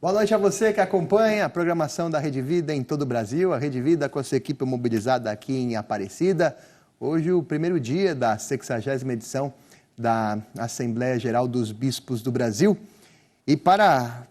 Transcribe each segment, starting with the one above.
Boa noite a você que acompanha a programação da Rede Vida em todo o Brasil. A Rede Vida com a sua equipe mobilizada aqui em Aparecida. Hoje o primeiro dia da 60ª edição da Assembleia Geral dos Bispos do Brasil. E para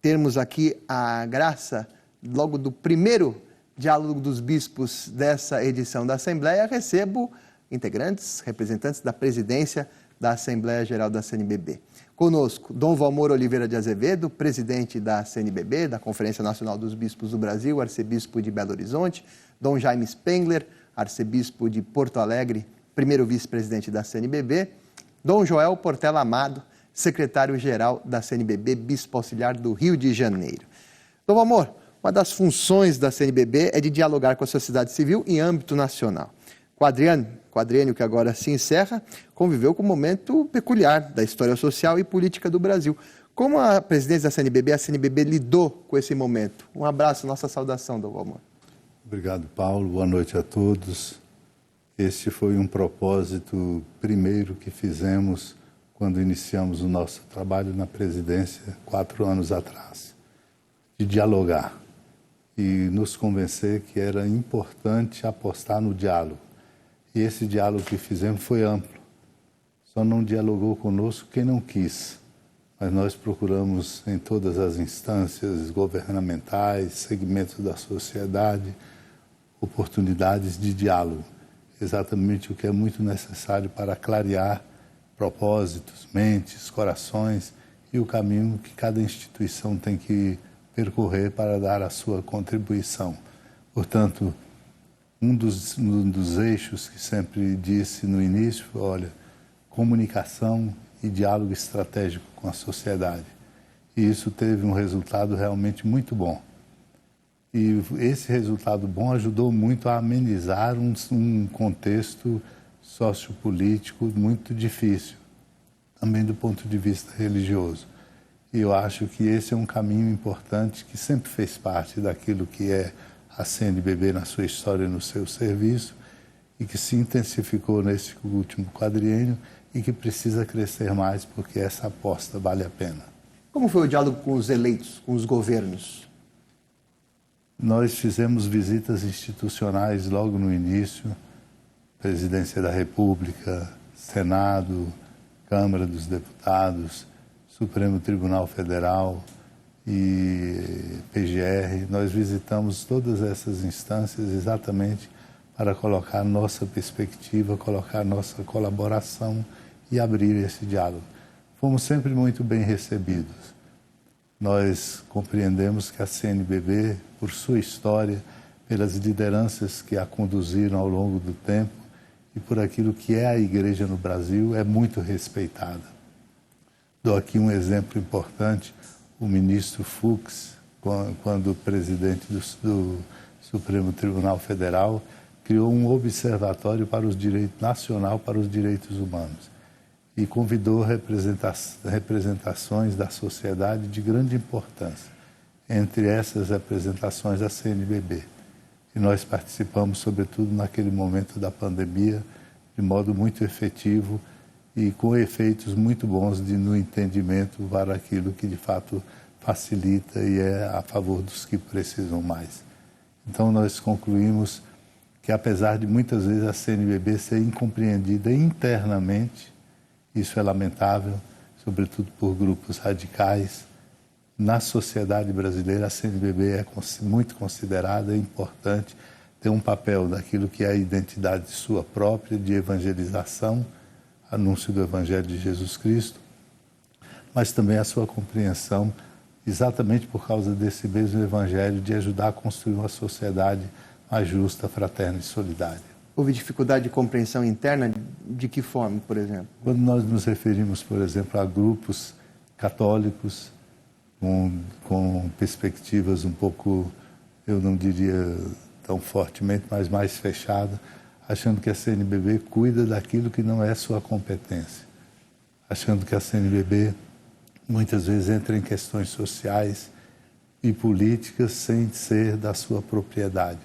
termos aqui a graça, logo do primeiro diálogo dos bispos dessa edição da Assembleia, recebo integrantes, representantes da presidência da Assembleia Geral da CNBB. Conosco, Dom Valmor Oliveira de Azevedo, presidente da CNBB, da Conferência Nacional dos Bispos do Brasil, arcebispo de Belo Horizonte. Dom Jaime Spengler, arcebispo de Porto Alegre, primeiro vice-presidente da CNBB. Dom Joel Portela Amado, secretário-geral da CNBB, bispo auxiliar do Rio de Janeiro. Dom Valmor, uma das funções da CNBB é de dialogar com a sociedade civil em âmbito nacional. Quadriênio que agora se encerra, conviveu com um momento peculiar da história social e política do Brasil. Como a presidência da CNBB, a CNBB lidou com esse momento? Um abraço, nossa saudação, Dom Valmor. Obrigado, Paulo. Boa noite a todos. Este foi um propósito primeiro que fizemos quando iniciamos o nosso trabalho na presidência 4 anos atrás, de dialogar e nos convencer que era importante apostar no diálogo. E esse diálogo que fizemos foi amplo. Só não dialogou conosco quem não quis. Mas nós procuramos em todas as instâncias governamentais, segmentos da sociedade, oportunidades de diálogo. Exatamente o que é muito necessário para clarear propósitos, mentes, corações e o caminho que cada instituição tem que percorrer para dar a sua contribuição. Portanto, um dos eixos que sempre disse no início, olha, comunicação e diálogo estratégico com a sociedade. E isso teve um resultado realmente muito bom. E esse resultado bom ajudou muito a amenizar um contexto sociopolítico muito difícil, também do ponto de vista religioso. E eu acho que esse é um caminho importante que sempre fez parte daquilo que é a CNBB na sua história e no seu serviço, e que se intensificou nesse último quadriênio e que precisa crescer mais, porque essa aposta vale a pena. Como foi o diálogo com os eleitos, com os governos? Nós fizemos visitas institucionais logo no início, Presidência da República, Senado, Câmara dos Deputados, Supremo Tribunal Federal e PGR. Nós visitamos todas essas instâncias exatamente para colocar nossa perspectiva, colocar nossa colaboração e abrir esse diálogo. Fomos sempre muito bem recebidos. Nós compreendemos que a CNBB, por sua história, pelas lideranças que a conduziram ao longo do tempo e por aquilo que é a igreja no Brasil, é muito respeitada. Dou aqui um exemplo importante. O ministro Fux, quando presidente do Supremo Tribunal Federal, criou um observatório para os direitos nacional para os direitos humanos e convidou representações da sociedade de grande importância, entre essas representações da CNBB. E nós participamos, sobretudo naquele momento da pandemia, de modo muito efetivo e com efeitos muito bons no entendimento para aquilo que de fato facilita e é a favor dos que precisam mais. Então nós concluímos que apesar de muitas vezes a CNBB ser incompreendida internamente, isso é lamentável, sobretudo por grupos radicais, na sociedade brasileira a CNBB é muito considerada, é importante, tem um papel daquilo que é a identidade sua própria, de evangelização, anúncio do Evangelho de Jesus Cristo, mas também a sua compreensão, exatamente por causa desse mesmo Evangelho, de ajudar a construir uma sociedade mais justa, fraterna e solidária. Houve dificuldade de compreensão interna? De que forma, por exemplo? Quando nós nos referimos, por exemplo, a grupos católicos com perspectivas um pouco, eu não diria tão fortemente, mas mais fechada, achando que a CNBB cuida daquilo que não é sua competência, achando que a CNBB muitas vezes entra em questões sociais e políticas sem ser da sua propriedade.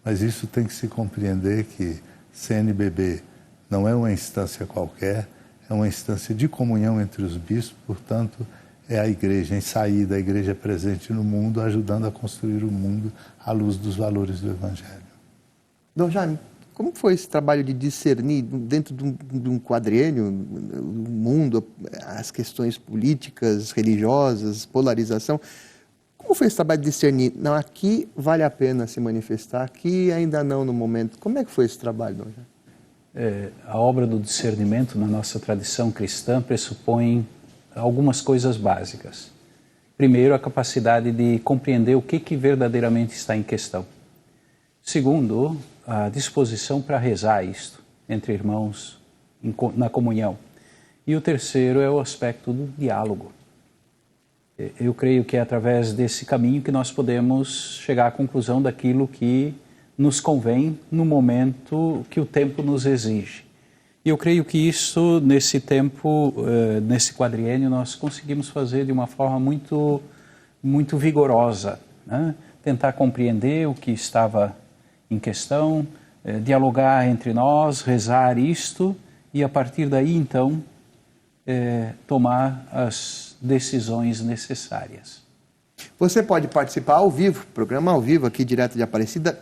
Mas isso tem que se compreender que CNBB não é uma instância qualquer, é uma instância de comunhão entre os bispos, portanto, é a igreja, em saída, a igreja presente no mundo, ajudando a construir o mundo à luz dos valores do Evangelho. Dom Jaime, como foi esse trabalho de discernir dentro de um quadriênio, o mundo, as questões políticas, religiosas, polarização? Como foi esse trabalho de discernir? Não, aqui vale a pena se manifestar, aqui ainda não no momento. Como é que foi esse trabalho, Dom Jaime? A obra do discernimento na nossa tradição cristã pressupõe algumas coisas básicas. Primeiro, a capacidade de compreender o que verdadeiramente está em questão. Segundo, a disposição para rezar isto entre irmãos na comunhão. E o terceiro é o aspecto do diálogo. Eu creio que é através desse caminho que nós podemos chegar à conclusão daquilo que nos convém no momento que o tempo nos exige. E eu creio que isso, nesse tempo, nesse quadriênio, nós conseguimos fazer de uma forma muito vigorosa, né? Tentar compreender o que estava em questão, dialogar entre nós, rezar isto e a partir daí então tomar as decisões necessárias. Você pode participar ao vivo, programa ao vivo aqui direto de Aparecida,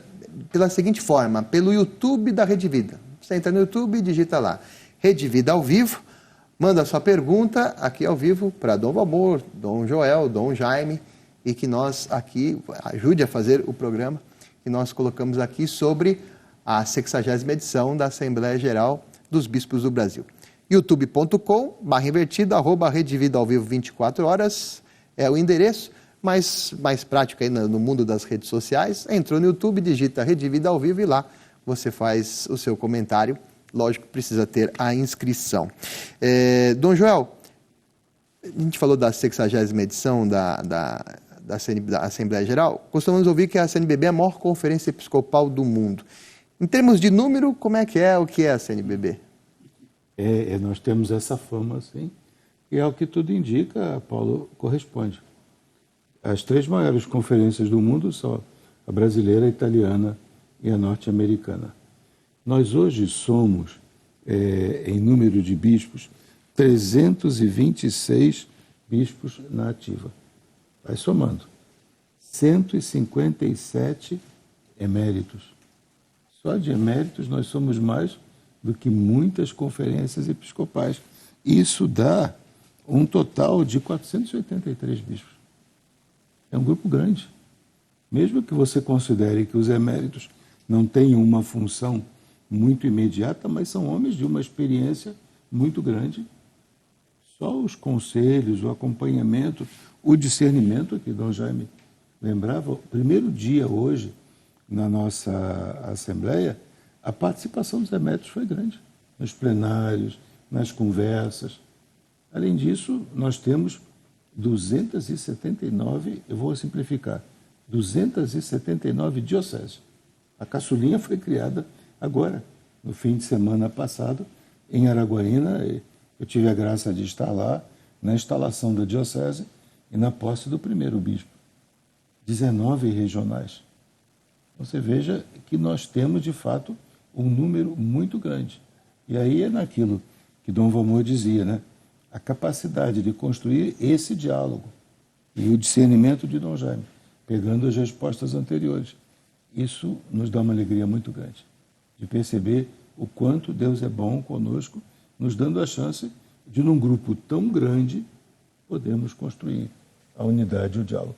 pela seguinte forma, pelo YouTube da Rede Vida. Você entra no YouTube e digita lá, Rede Vida ao vivo, manda a sua pergunta aqui ao vivo para Dom Valmor, Dom Joel, Dom Jaime, e que nós aqui ajude a fazer o programa que nós colocamos aqui sobre a 60ª edição da Assembleia Geral dos Bispos do Brasil. youtube.com/invertido, @Rede Vida ao vivo 24 horas, é o endereço, mas mais prático aí no mundo das redes sociais. Entrou no YouTube, digita Rede Vida ao vivo e lá você faz o seu comentário. Lógico, precisa ter a inscrição. Dom Joel, a gente falou da 60ª edição da Assembleia Geral. Costumamos ouvir que a CNBB é a maior conferência episcopal do mundo. Em termos de número, como é que é? O que é a CNBB? Nós temos essa fama, sim, e ao que tudo indica, Paulo, corresponde. As 3 maiores conferências do mundo são a brasileira, a italiana e a norte-americana. Nós hoje somos, em número de bispos, 326 bispos na ativa. Vai somando. 157 eméritos. Só de eméritos nós somos mais do que muitas conferências episcopais. Isso dá um total de 483 bispos. É um grupo grande. Mesmo que você considere que os eméritos não tenham uma função muito imediata, mas são homens de uma experiência muito grande. Só os conselhos, o acompanhamento, o discernimento, que Dom Jaime lembrava, o primeiro dia hoje, na nossa Assembleia, a participação dos eméritos foi grande, nos plenários, nas conversas. Além disso, nós temos 279, eu vou simplificar, 279 dioceses. A caçulinha foi criada agora, no fim de semana passado, em Araguaína. Eu tive a graça de estar lá, na instalação da diocese e na posse do primeiro bispo. 19 regionais. Você veja que nós temos, de fato, um número muito grande. E aí é naquilo que Dom Valmor dizia, né? A capacidade de construir esse diálogo e o discernimento de Dom Jaime, pegando as respostas anteriores. Isso nos dá uma alegria muito grande, de perceber o quanto Deus é bom conosco, nos dando a chance de, num grupo tão grande, podermos construir a unidade e o diálogo.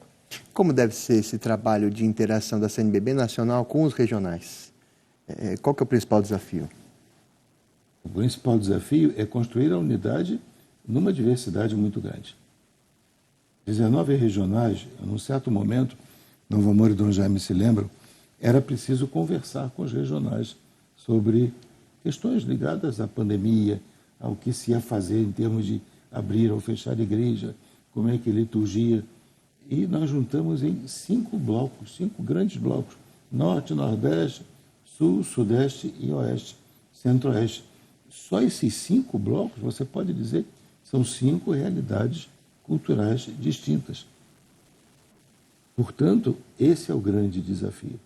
Como deve ser esse trabalho de interação da CNBB nacional com os regionais? Qual que é o principal desafio? O principal desafio é construir a unidade numa diversidade muito grande. 19 regionais, num certo momento, Dom Valmor e Dom Jaime se lembram, era preciso conversar com os regionais sobre questões ligadas à pandemia, ao que se ia fazer em termos de abrir ou fechar a igreja, como é que liturgia. E nós juntamos em 5 blocos, 5 grandes blocos, Norte, Nordeste, Sul, Sudeste e Oeste, Centro-Oeste. Só esses 5 blocos, você pode dizer, são 5 realidades culturais distintas. Portanto, esse é o grande desafio.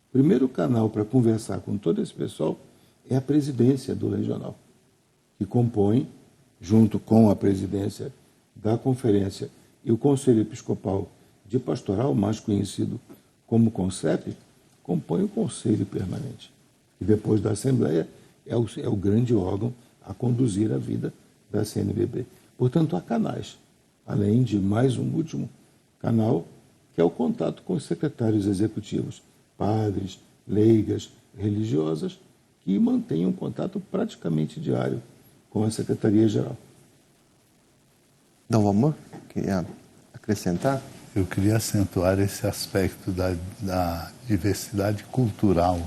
O primeiro canal para conversar com todo esse pessoal é a presidência do regional, que compõe, junto com a presidência da Conferência E o Conselho Episcopal de Pastoral, mais conhecido como CONCEP, compõe o Conselho Permanente, que depois da Assembleia é o grande órgão a conduzir a vida da CNBB. Portanto, há canais, além de mais um último canal, que é o contato com os secretários executivos, padres, leigas, religiosas, que mantêm um contato praticamente diário com a Secretaria-Geral. Dom Valmor, queria acrescentar? Eu queria acentuar esse aspecto da diversidade cultural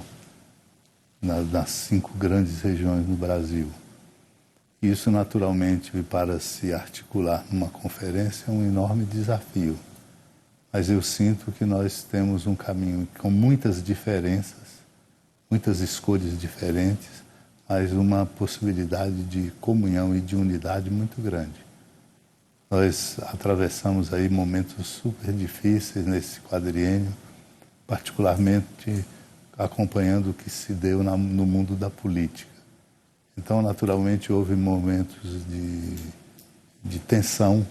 das 5 grandes regiões no Brasil. Isso, naturalmente, para se articular numa conferência, é um enorme desafio. Mas eu sinto que nós temos um caminho com muitas diferenças, muitas escolhas diferentes, mas uma possibilidade de comunhão e de unidade muito grande. Nós atravessamos aí momentos super difíceis nesse quadriênio, particularmente acompanhando o que se deu no mundo da política. Então, naturalmente, houve momentos de tensão,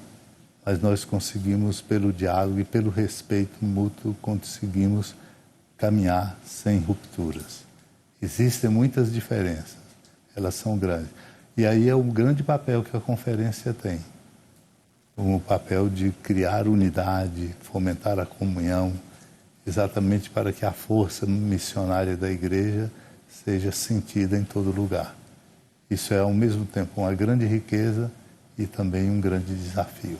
mas nós conseguimos, pelo diálogo e pelo respeito mútuo, conseguimos caminhar sem rupturas. Existem muitas diferenças, elas são grandes. E aí é o grande papel que a conferência tem. O papel de criar unidade, fomentar a comunhão, exatamente para que a força missionária da Igreja seja sentida em todo lugar. Isso é, ao mesmo tempo, uma grande riqueza e também um grande desafio.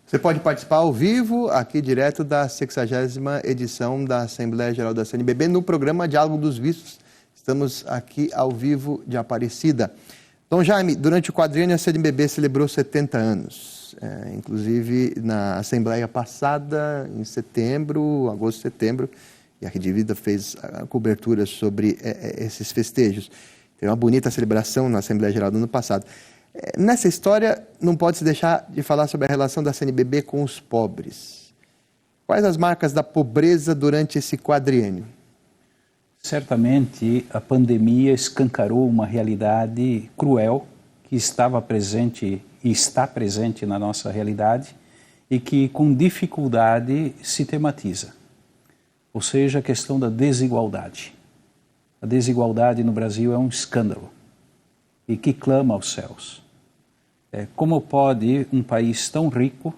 Você pode participar ao vivo, aqui direto da 60ª edição da Assembleia Geral da CNBB, no programa Diálogo dos Vistos. Estamos aqui ao vivo de Aparecida. Dom Jaime, durante o quadriênio a CNBB celebrou 70 anos. Inclusive na Assembleia passada, em agosto, setembro, e a Rede Vida fez a cobertura sobre esses festejos. Teve uma bonita celebração na Assembleia Geral do ano passado. Nessa história, não pode se deixar de falar sobre a relação da CNBB com os pobres. Quais as marcas da pobreza durante esse quadriênio? Certamente, a pandemia escancarou uma realidade cruel que estava presente e está presente na nossa realidade e que, com dificuldade, se tematiza. Ou seja, a questão da desigualdade. A desigualdade no Brasil é um escândalo e que clama aos céus. Como pode um país tão rico,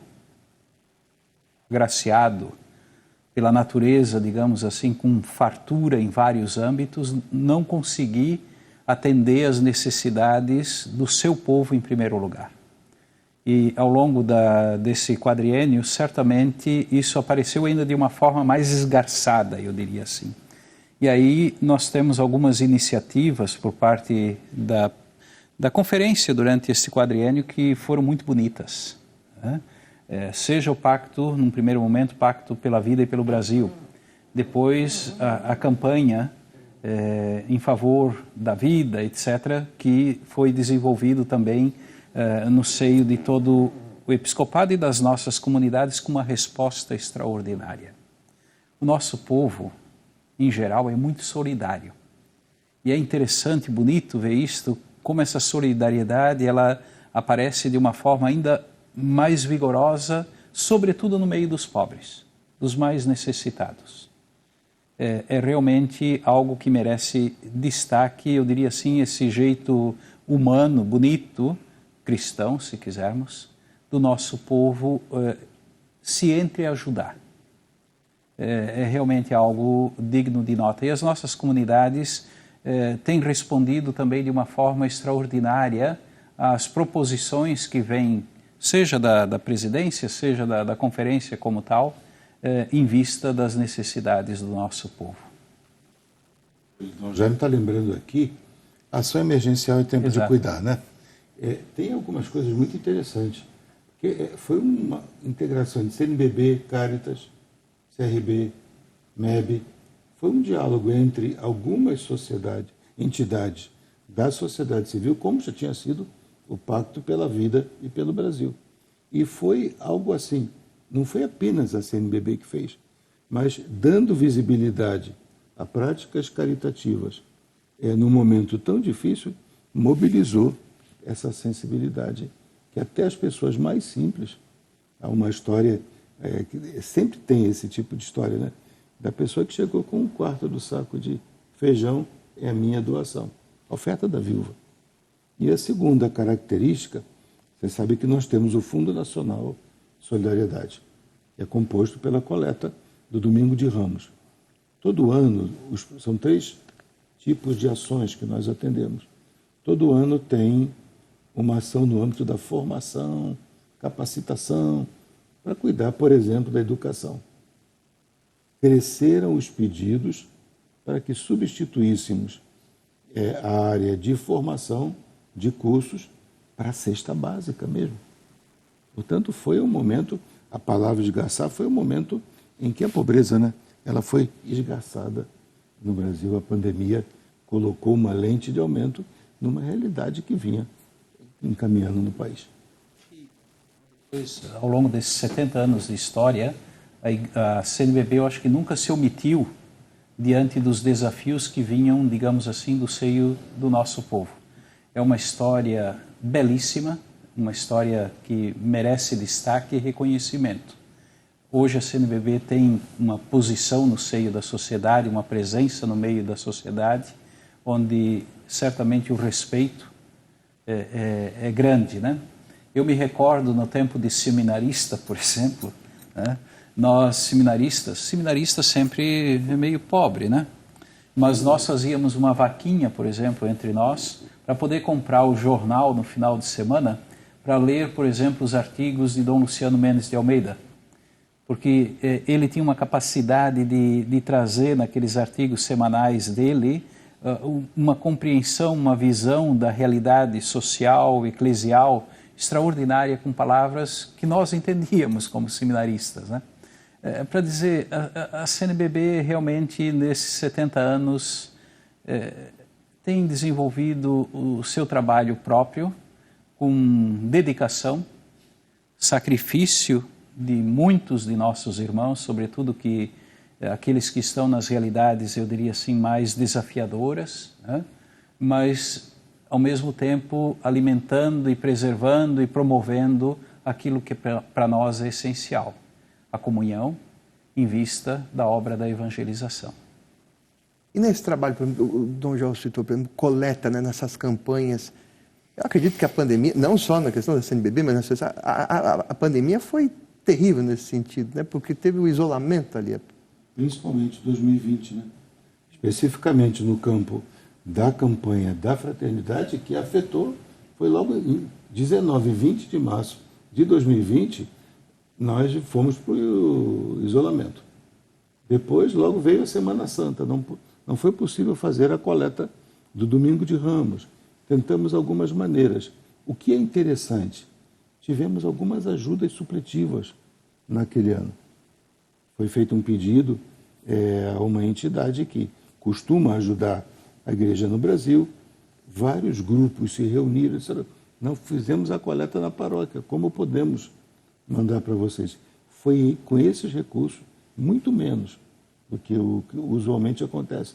agraciado pela natureza, digamos assim, com fartura em vários âmbitos, não conseguir atender às necessidades do seu povo em primeiro lugar? E ao longo desse quadriênio, certamente isso apareceu ainda de uma forma mais esgarçada, eu diria assim. E aí nós temos algumas iniciativas por parte da conferência durante este quadriênio que foram muito bonitas, né? Seja o pacto, num primeiro momento, Pacto pela Vida e pelo Brasil. Depois a campanha em favor da vida, etc., que foi desenvolvido também no seio de todo o episcopado e das nossas comunidades com uma resposta extraordinária. O nosso povo, em geral, é muito solidário. E é interessante, bonito ver isto, como essa solidariedade ela aparece de uma forma ainda mais vigorosa, sobretudo no meio dos pobres, dos mais necessitados. É realmente algo que merece destaque, eu diria assim, esse jeito humano, bonito, cristão, se quisermos, do nosso povo se entreajudar. É realmente algo digno de nota. E as nossas comunidades têm respondido também de uma forma extraordinária às proposições que vêm, seja da presidência, seja da conferência como tal, em vista das necessidades do nosso povo. Então, já me está lembrando aqui, ação emergencial e tempo Exato. de cuidar, né? Tem algumas coisas muito interessantes. Foi uma integração de CNBB, Caritas, CRB, MEB. Foi um diálogo entre algumas entidades da sociedade civil, como já tinha sido o Pacto pela Vida e pelo Brasil. E foi algo assim, não foi apenas a CNBB que fez, mas dando visibilidade a práticas caritativas num momento tão difícil, mobilizou essa sensibilidade que até as pessoas mais simples Há uma história, que sempre tem esse tipo de história, né? Da pessoa que chegou com 1/4 do saco de feijão, é a minha doação, a oferta da viúva. E a segunda característica, você sabe que nós temos o Fundo Nacional Solidariedade, que é composto pela coleta do Domingo de Ramos. Todo ano, são 3 tipos de ações que nós atendemos. Todo ano tem uma ação no âmbito da formação, capacitação, para cuidar, por exemplo, da educação. Cresceram os pedidos para que substituíssemos a área de formação de cursos para a cesta básica mesmo. Portanto, foi um momento, a palavra esgarçar foi um momento em que a pobreza, né, ela foi esgarçada no Brasil. A pandemia colocou uma lente de aumento numa realidade que vinha encaminhando no país. Ao longo desses 70 anos de história, a CNBB, eu acho que nunca se omitiu diante dos desafios que vinham, digamos assim, do seio do nosso povo. É uma história belíssima, uma história que merece destaque e reconhecimento. Hoje a CNBB tem uma posição no seio da sociedade, uma presença no meio da sociedade, onde certamente o respeito é grande, né? Eu me recordo no tempo de seminarista, por exemplo, né? Nós seminaristas sempre é meio pobre, né? Mas nós fazíamos uma vaquinha, por exemplo, entre nós, para poder comprar o jornal no final de semana, para ler, por exemplo, os artigos de Dom Luciano Mendes de Almeida, porque ele tinha uma capacidade de trazer naqueles artigos semanais dele uma compreensão, uma visão da realidade social, eclesial, extraordinária, com palavras que nós entendíamos como seminaristas, né? Para dizer, a CNBB realmente, nesses 70 anos, tem desenvolvido o seu trabalho próprio, com dedicação, sacrifício de muitos de nossos irmãos, sobretudo aqueles que estão nas realidades, eu diria assim, mais desafiadoras, né? Mas, ao mesmo tempo, alimentando e preservando e promovendo aquilo que para nós é essencial, a comunhão em vista da obra da evangelização. E nesse trabalho, o Dom João citou, por exemplo, coleta, né, nessas campanhas. Eu acredito que a pandemia, não só na questão da CNBB, mas a pandemia foi terrível nesse sentido, né, porque teve o isolamento ali. Principalmente 2020, né? Especificamente no campo da campanha da fraternidade, que afetou, foi logo em 19 e 20 de março de 2020, nós fomos para o isolamento. Depois, logo veio a Semana Santa, não foi possível fazer a coleta do Domingo de Ramos. Tentamos algumas maneiras. O que é interessante, tivemos algumas ajudas supletivas naquele ano. Foi feito um pedido a uma entidade que costuma ajudar a igreja no Brasil. Vários grupos se reuniram e disseram, não fizemos a coleta na paróquia, como podemos mandar para vocês? Foi com esses recursos, muito menos do que o que usualmente acontece,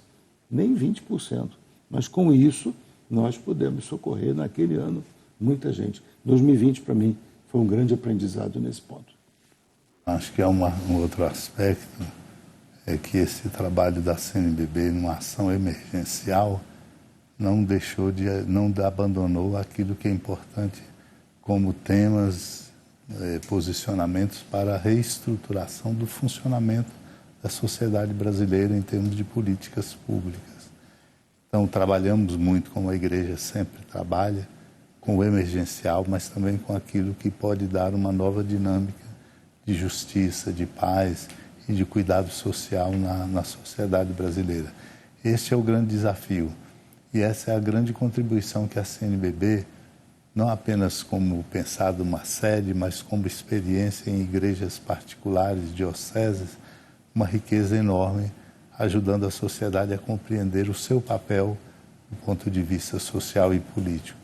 nem 20%. Mas com isso, nós pudemos socorrer naquele ano muita gente. 2020, para mim, foi um grande aprendizado nesse ponto. Acho que é um outro aspecto, é que esse trabalho da CNBB, numa ação emergencial, não abandonou aquilo que é importante como temas, posicionamentos para a reestruturação do funcionamento da sociedade brasileira em termos de políticas públicas. Então, trabalhamos muito, como a igreja sempre trabalha, com o emergencial, mas também com aquilo que pode dar uma nova dinâmica de justiça, de paz e de cuidado social na sociedade brasileira. Este é o grande desafio e essa é a grande contribuição que a CNBB, não apenas como pensado uma sede, mas como experiência em igrejas particulares, dioceses, uma riqueza enorme, ajudando a sociedade a compreender o seu papel do ponto de vista social e político.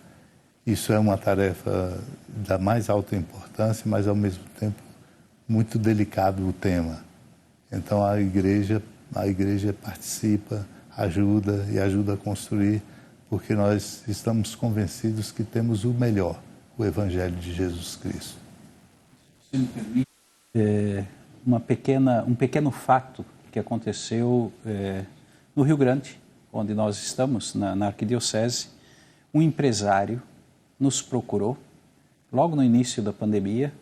Isso é uma tarefa da mais alta importância, mas ao mesmo tempo muito delicado o tema. Então a igreja participa, ajuda a construir, porque nós estamos convencidos que temos o melhor, o Evangelho de Jesus Cristo. Se me permite, um pequeno fato que aconteceu no Rio Grande, onde nós estamos, na Arquidiocese. Um empresário nos procurou logo no início da pandemia,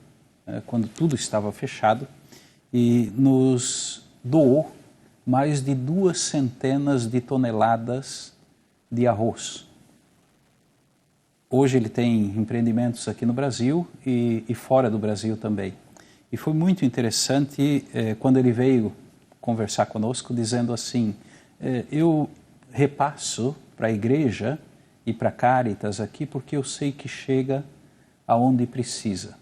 quando tudo estava fechado, e nos doou mais de 200 de toneladas de arroz. Hoje ele tem empreendimentos aqui no Brasil e fora do Brasil também. E foi muito interessante quando ele veio conversar conosco, dizendo assim, eu repasso para a igreja e para a Caritas aqui, porque eu sei que chega aonde precisa.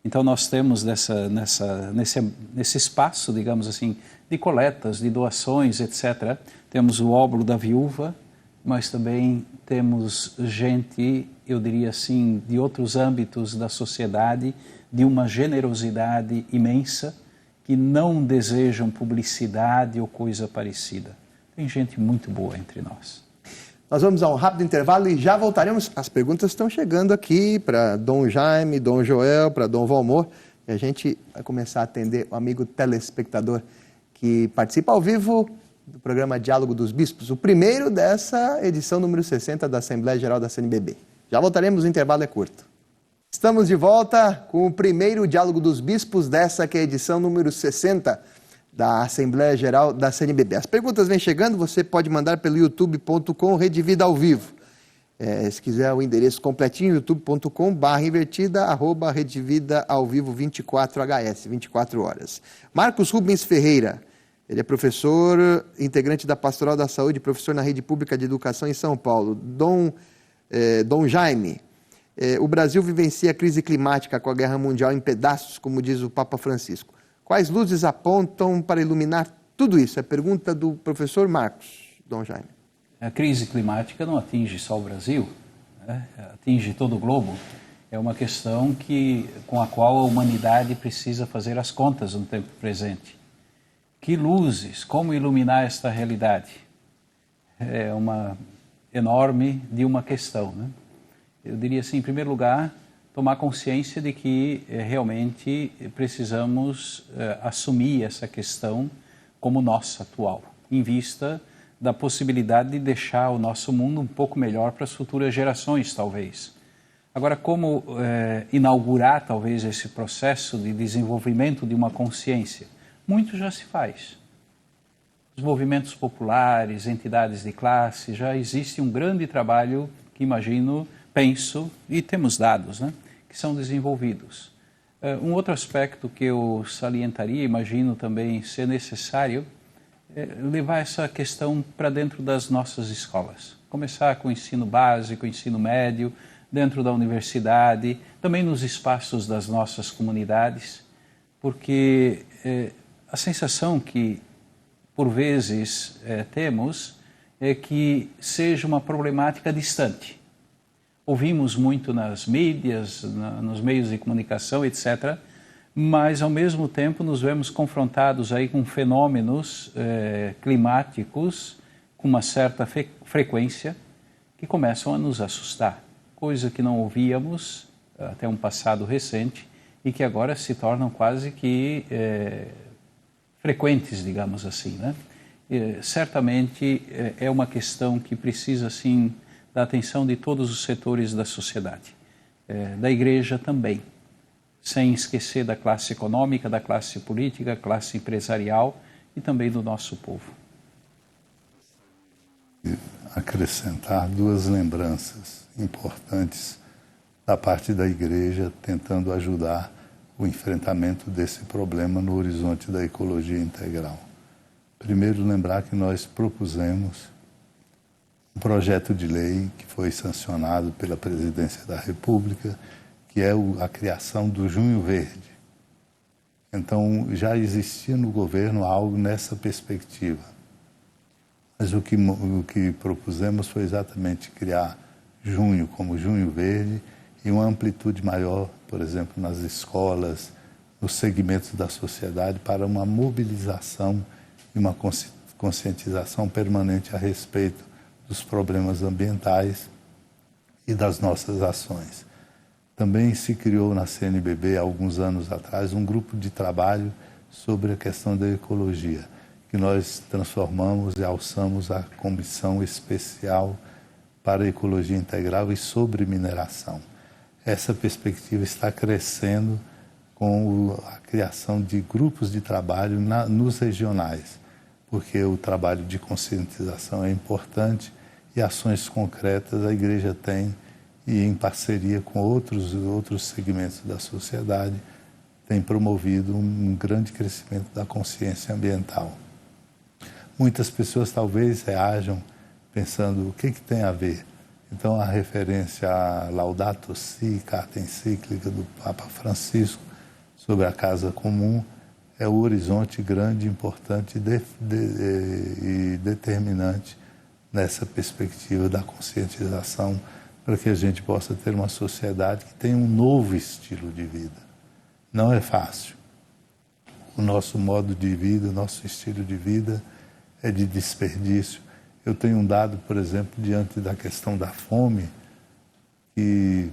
Então nós temos nesse espaço, digamos assim, de coletas, de doações, etc. Temos o óbolo da viúva, mas também temos gente, eu diria assim, de outros âmbitos da sociedade, de uma generosidade imensa, que não desejam publicidade ou coisa parecida. Tem gente muito boa entre nós. Nós vamos a um rápido intervalo e já voltaremos. As perguntas estão chegando aqui para Dom Jaime, Dom Joel, para Dom Valmor. E a gente vai começar a atender o amigo telespectador que participa ao vivo do programa Diálogo dos Bispos, o primeiro dessa edição número 60 da Assembleia Geral da CNBB. Já voltaremos, o intervalo é curto. Estamos de volta com o primeiro Diálogo dos Bispos dessa que é a edição número 60 da Assembleia Geral da CNBB. As perguntas vêm chegando, você pode mandar pelo youtube.com Rede Vida ao Vivo. Se quiser o endereço completinho, youtube.com/invertida, @Rede Vida ao Vivo 24HS, 24 horas. Marcos Rubens Ferreira, ele é professor, integrante da Pastoral da Saúde, professor na Rede Pública de Educação em São Paulo. Dom Jaime, o Brasil vivencia a crise climática com a guerra mundial em pedaços, como diz o Papa Francisco. Quais luzes apontam para iluminar tudo isso? É a pergunta do professor Marcos, Dom Jaime. A crise climática não atinge só o Brasil, atinge todo o globo. É uma questão com a qual a humanidade precisa fazer as contas no tempo presente. Que luzes, como iluminar esta realidade? É uma enorme de uma questão, né? Eu diria assim, em primeiro lugar, tomar consciência de que realmente precisamos assumir essa questão como nossa atual, em vista da possibilidade de deixar o nosso mundo um pouco melhor para as futuras gerações, talvez. Agora, como inaugurar, talvez, esse processo de desenvolvimento de uma consciência? Muito já se faz. Os movimentos populares, entidades de classe, já existe um grande trabalho que penso, e temos dados, né, que são desenvolvidos. Um outro aspecto que eu salientaria, imagino também ser necessário, é levar essa questão para dentro das nossas escolas. Começar com o ensino básico, ensino médio, dentro da universidade, também nos espaços das nossas comunidades, porque a sensação que, por vezes, temos é que seja uma problemática distante. Ouvimos muito nas mídias, nos meios de comunicação, etc., mas, ao mesmo tempo, nos vemos confrontados aí com fenômenos climáticos com uma certa frequência que começam a nos assustar, coisa que não ouvíamos até um passado recente e que agora se tornam quase que frequentes, digamos assim, né? Certamente é uma questão que precisa, sim, da atenção de todos os setores da sociedade, da igreja também, sem esquecer da classe econômica, da classe política, classe empresarial e também do nosso povo. Acrescentar duas lembranças importantes da parte da igreja tentando ajudar o enfrentamento desse problema no horizonte da ecologia integral. Primeiro, lembrar que nós propusemos um projeto de lei que foi sancionado pela Presidência da República, que é a criação do Junho Verde. Então, já existia no governo algo nessa perspectiva. Mas o que propusemos foi exatamente criar junho como Junho Verde e uma amplitude maior, por exemplo, nas escolas, nos segmentos da sociedade, para uma mobilização e uma conscientização permanente a respeito dos problemas ambientais e das nossas ações. Também se criou na CNBB, há alguns anos atrás, um grupo de trabalho sobre a questão da ecologia, que nós transformamos e alçamos a Comissão Especial para a Ecologia Integral e sobre Mineração. Essa perspectiva está crescendo com a criação de grupos de trabalho nos regionais, porque o trabalho de conscientização é importante e ações concretas a Igreja tem, e em parceria com outros segmentos da sociedade, tem promovido um grande crescimento da consciência ambiental. Muitas pessoas talvez reajam pensando o que tem a ver. Então a referência a Laudato Si, carta encíclica do Papa Francisco sobre a casa comum, é o horizonte grande, importante e determinante nessa perspectiva da conscientização, para que a gente possa ter uma sociedade que tenha um novo estilo de vida. Não é fácil. O nosso modo de vida, o nosso estilo de vida é de desperdício. Eu tenho um dado, por exemplo, diante da questão da fome, que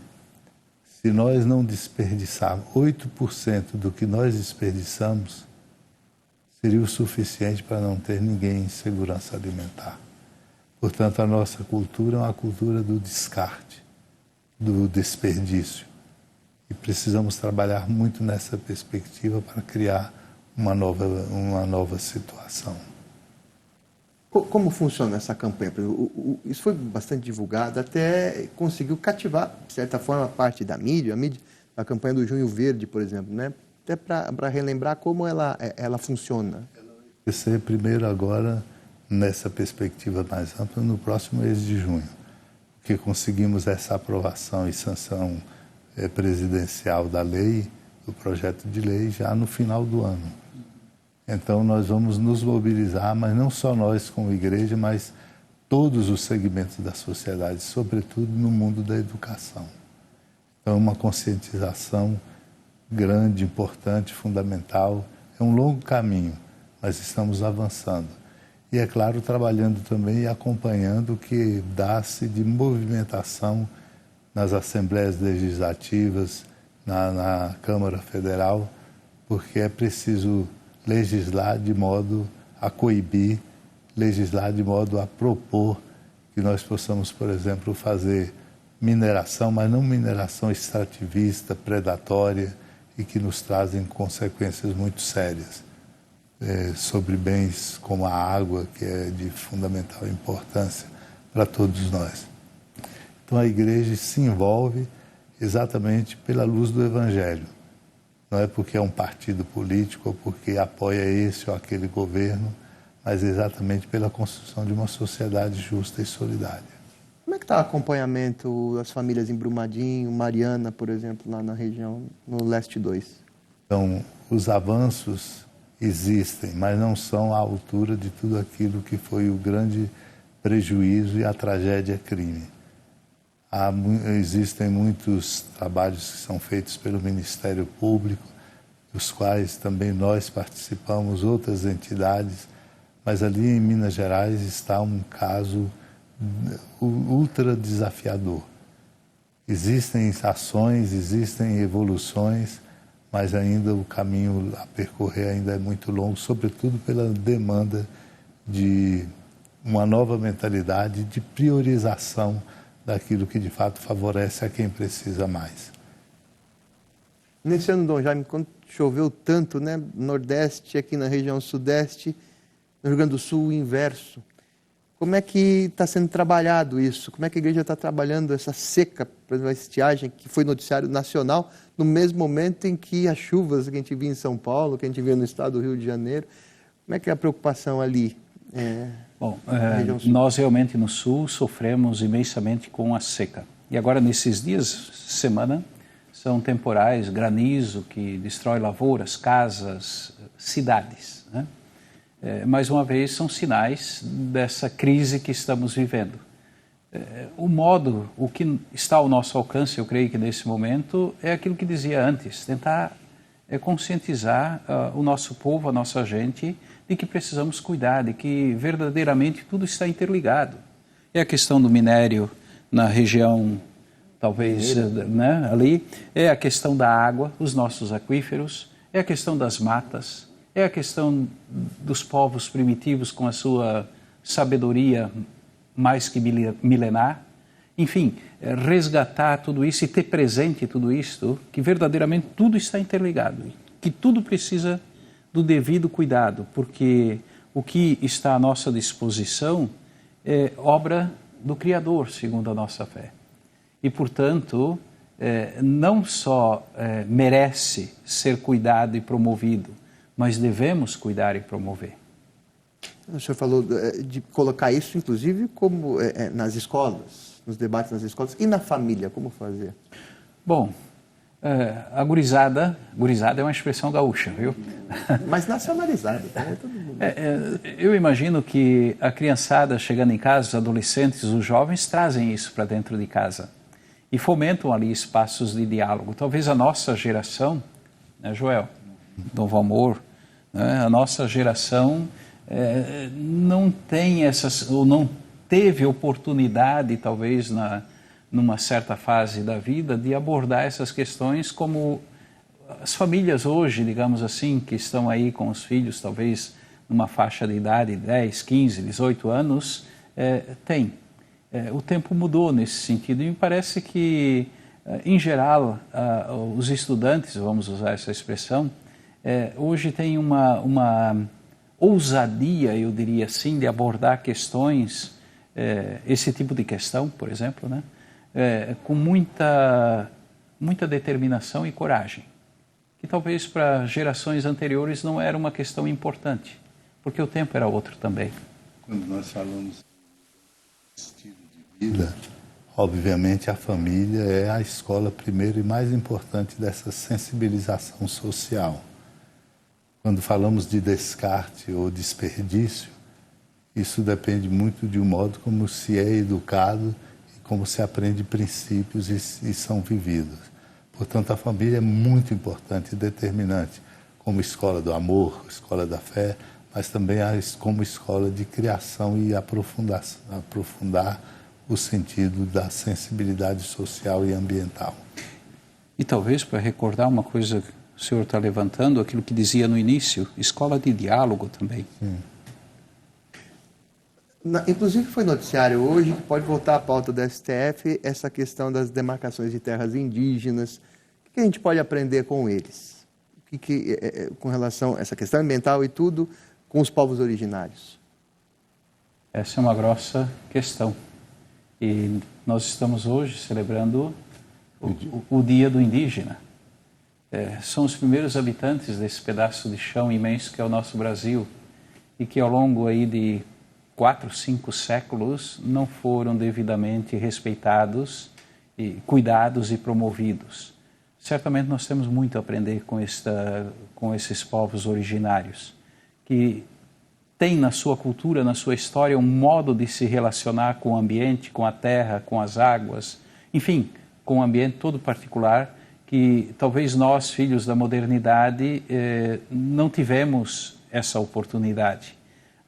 se nós não desperdiçarmos 8% do que nós desperdiçamos, seria o suficiente para não ter ninguém em segurança alimentar. Portanto, a nossa cultura é uma cultura do descarte, do desperdício. E precisamos trabalhar muito nessa perspectiva para criar uma nova situação. Como funciona essa campanha? Isso foi bastante divulgado, até conseguiu cativar, de certa forma, parte da mídia, a campanha do Junho Verde, por exemplo, né? Até para relembrar como ela funciona. Vai ser primeiro agora, nessa perspectiva mais ampla, no próximo mês de junho, que conseguimos essa aprovação e sanção presidencial da lei, do projeto de lei, já no final do ano. Então nós vamos nos mobilizar, mas não só nós como igreja, mas todos os segmentos da sociedade, sobretudo no mundo da educação. Então uma conscientização grande, importante, fundamental. É um longo caminho, mas estamos avançando. E, é claro, trabalhando também e acompanhando o que dá-se de movimentação nas assembleias legislativas, na Câmara Federal, porque é preciso legislar de modo a coibir, legislar de modo a propor que nós possamos, por exemplo, fazer mineração, mas não mineração extrativista, predatória, e que nos trazem consequências muito sérias. Sobre bens como a água, que é de fundamental importância para todos nós. Então a igreja se envolve exatamente pela luz do Evangelho. Não é porque é um partido político ou porque apoia esse ou aquele governo, mas exatamente pela construção de uma sociedade justa e solidária. Como é que está o acompanhamento das famílias em Brumadinho, Mariana, por exemplo, lá na região, no Leste 2? Então, os avanços existem, mas não são à altura de tudo aquilo que foi o grande prejuízo e a tragédia crime. Existem muitos trabalhos que são feitos pelo Ministério Público, dos quais também nós participamos, outras entidades, mas ali em Minas Gerais está um caso ultra desafiador. Existem ações, existem evoluções, mas ainda o caminho a percorrer ainda é muito longo, sobretudo pela demanda de uma nova mentalidade de priorização daquilo que de fato favorece a quem precisa mais. Nesse ano, Dom Jaime, quando choveu tanto, né, no Nordeste, aqui na região Sudeste, no Rio Grande do Sul, o inverso. Como é que está sendo trabalhado isso? Como é que a igreja está trabalhando essa seca, por exemplo, a estiagem, que foi noticiário nacional, no mesmo momento em que as chuvas que a gente via em São Paulo, que a gente via no estado do Rio de Janeiro, como é que é a preocupação ali? Bom, nós realmente no Sul sofremos imensamente com a seca. E agora, nesses dias, semana, são temporais, granizo que destrói lavouras, casas, cidades, né? Mais uma vez, são sinais dessa crise que estamos vivendo. O que está ao nosso alcance, eu creio que nesse momento, é aquilo que dizia antes, tentar conscientizar o nosso povo, a nossa gente, de que precisamos cuidar, de que verdadeiramente tudo está interligado. É a questão do minério na região talvez, né, ali, é a questão da água, os nossos aquíferos, é a questão das matas, é a questão dos povos primitivos com a sua sabedoria mais que milenar. Enfim, resgatar tudo isso e ter presente tudo isto, que verdadeiramente tudo está interligado, que tudo precisa do devido cuidado, porque o que está à nossa disposição é obra do Criador, segundo a nossa fé. E, portanto, não só merece ser cuidado e promovido, mas devemos cuidar e promover. O senhor falou de colocar isso, inclusive, como nas escolas, nos debates nas escolas e na família, como fazer? Bom, a gurizada é uma expressão gaúcha, viu? Mas nacionalizada, né? Todo mundo. Eu imagino que a criançada chegando em casa, os adolescentes, os jovens, trazem isso para dentro de casa e fomentam ali espaços de diálogo. Talvez a nossa geração, né, Joel, Dom Valmor, né, a nossa geração não tem essas, ou não teve oportunidade, talvez, numa certa fase da vida, de abordar essas questões como as famílias hoje, digamos assim, que estão aí com os filhos, talvez numa faixa de idade de 10, 15, 18 anos, têm. O tempo mudou nesse sentido e me parece que, em geral, os estudantes, vamos usar essa expressão, hoje têm uma ousadia, eu diria assim, de abordar questões, esse tipo de questão, por exemplo, né? Com muita determinação e coragem, que talvez para gerações anteriores não era uma questão importante, porque o tempo era outro também. Quando nós falamos de estilo de vida, obviamente a família é a escola primeiro e mais importante dessa sensibilização social. Quando falamos de descarte ou desperdício, isso depende muito de um modo como se é educado e como se aprende princípios e são vividos. Portanto, a família é muito importante e determinante como escola do amor, escola da fé, mas também como escola de criação e aprofundar o sentido da sensibilidade social e ambiental. E talvez, para recordar uma coisa que o senhor está levantando, aquilo que dizia no início, escola de diálogo também. Sim. Inclusive foi noticiário hoje, que pode voltar à pauta do STF, essa questão das demarcações de terras indígenas. O que a gente pode aprender com eles? Com relação a essa questão ambiental e tudo, com os povos originários? Essa é uma grossa questão. E nós estamos hoje celebrando o Dia do Indígena. São os primeiros habitantes desse pedaço de chão imenso que é o nosso Brasil e que ao longo aí de 4, 5 séculos não foram devidamente respeitados, e cuidados e promovidos. Certamente nós temos muito a aprender com esses povos originários, que têm na sua cultura, na sua história, um modo de se relacionar com o ambiente, com a terra, com as águas, enfim, com o ambiente todo particular, que talvez nós, filhos da modernidade, não tivemos essa oportunidade.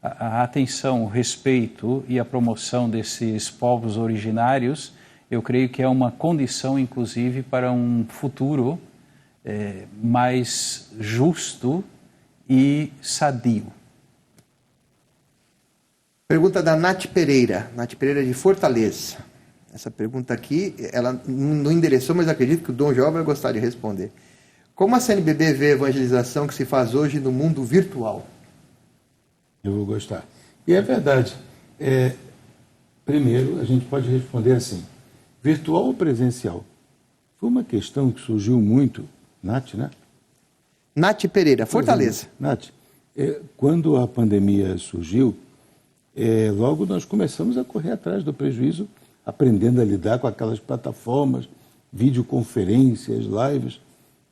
A atenção, o respeito e a promoção desses povos originários, eu creio que é uma condição, inclusive, para um futuro mais justo e sadio. Pergunta da Nath Pereira de Fortaleza. Essa pergunta aqui, ela não endereçou, mas acredito que o Dom João vai gostar de responder. Como a CNBB vê a evangelização que se faz hoje no mundo virtual? Eu vou gostar. E é verdade. Primeiro, a gente pode responder assim: virtual ou presencial? Foi uma questão que surgiu muito, Nath, né? Nath Pereira, Fortaleza. Nath, quando a pandemia surgiu, logo nós começamos a correr atrás do prejuízo, aprendendo a lidar com aquelas plataformas, videoconferências, lives.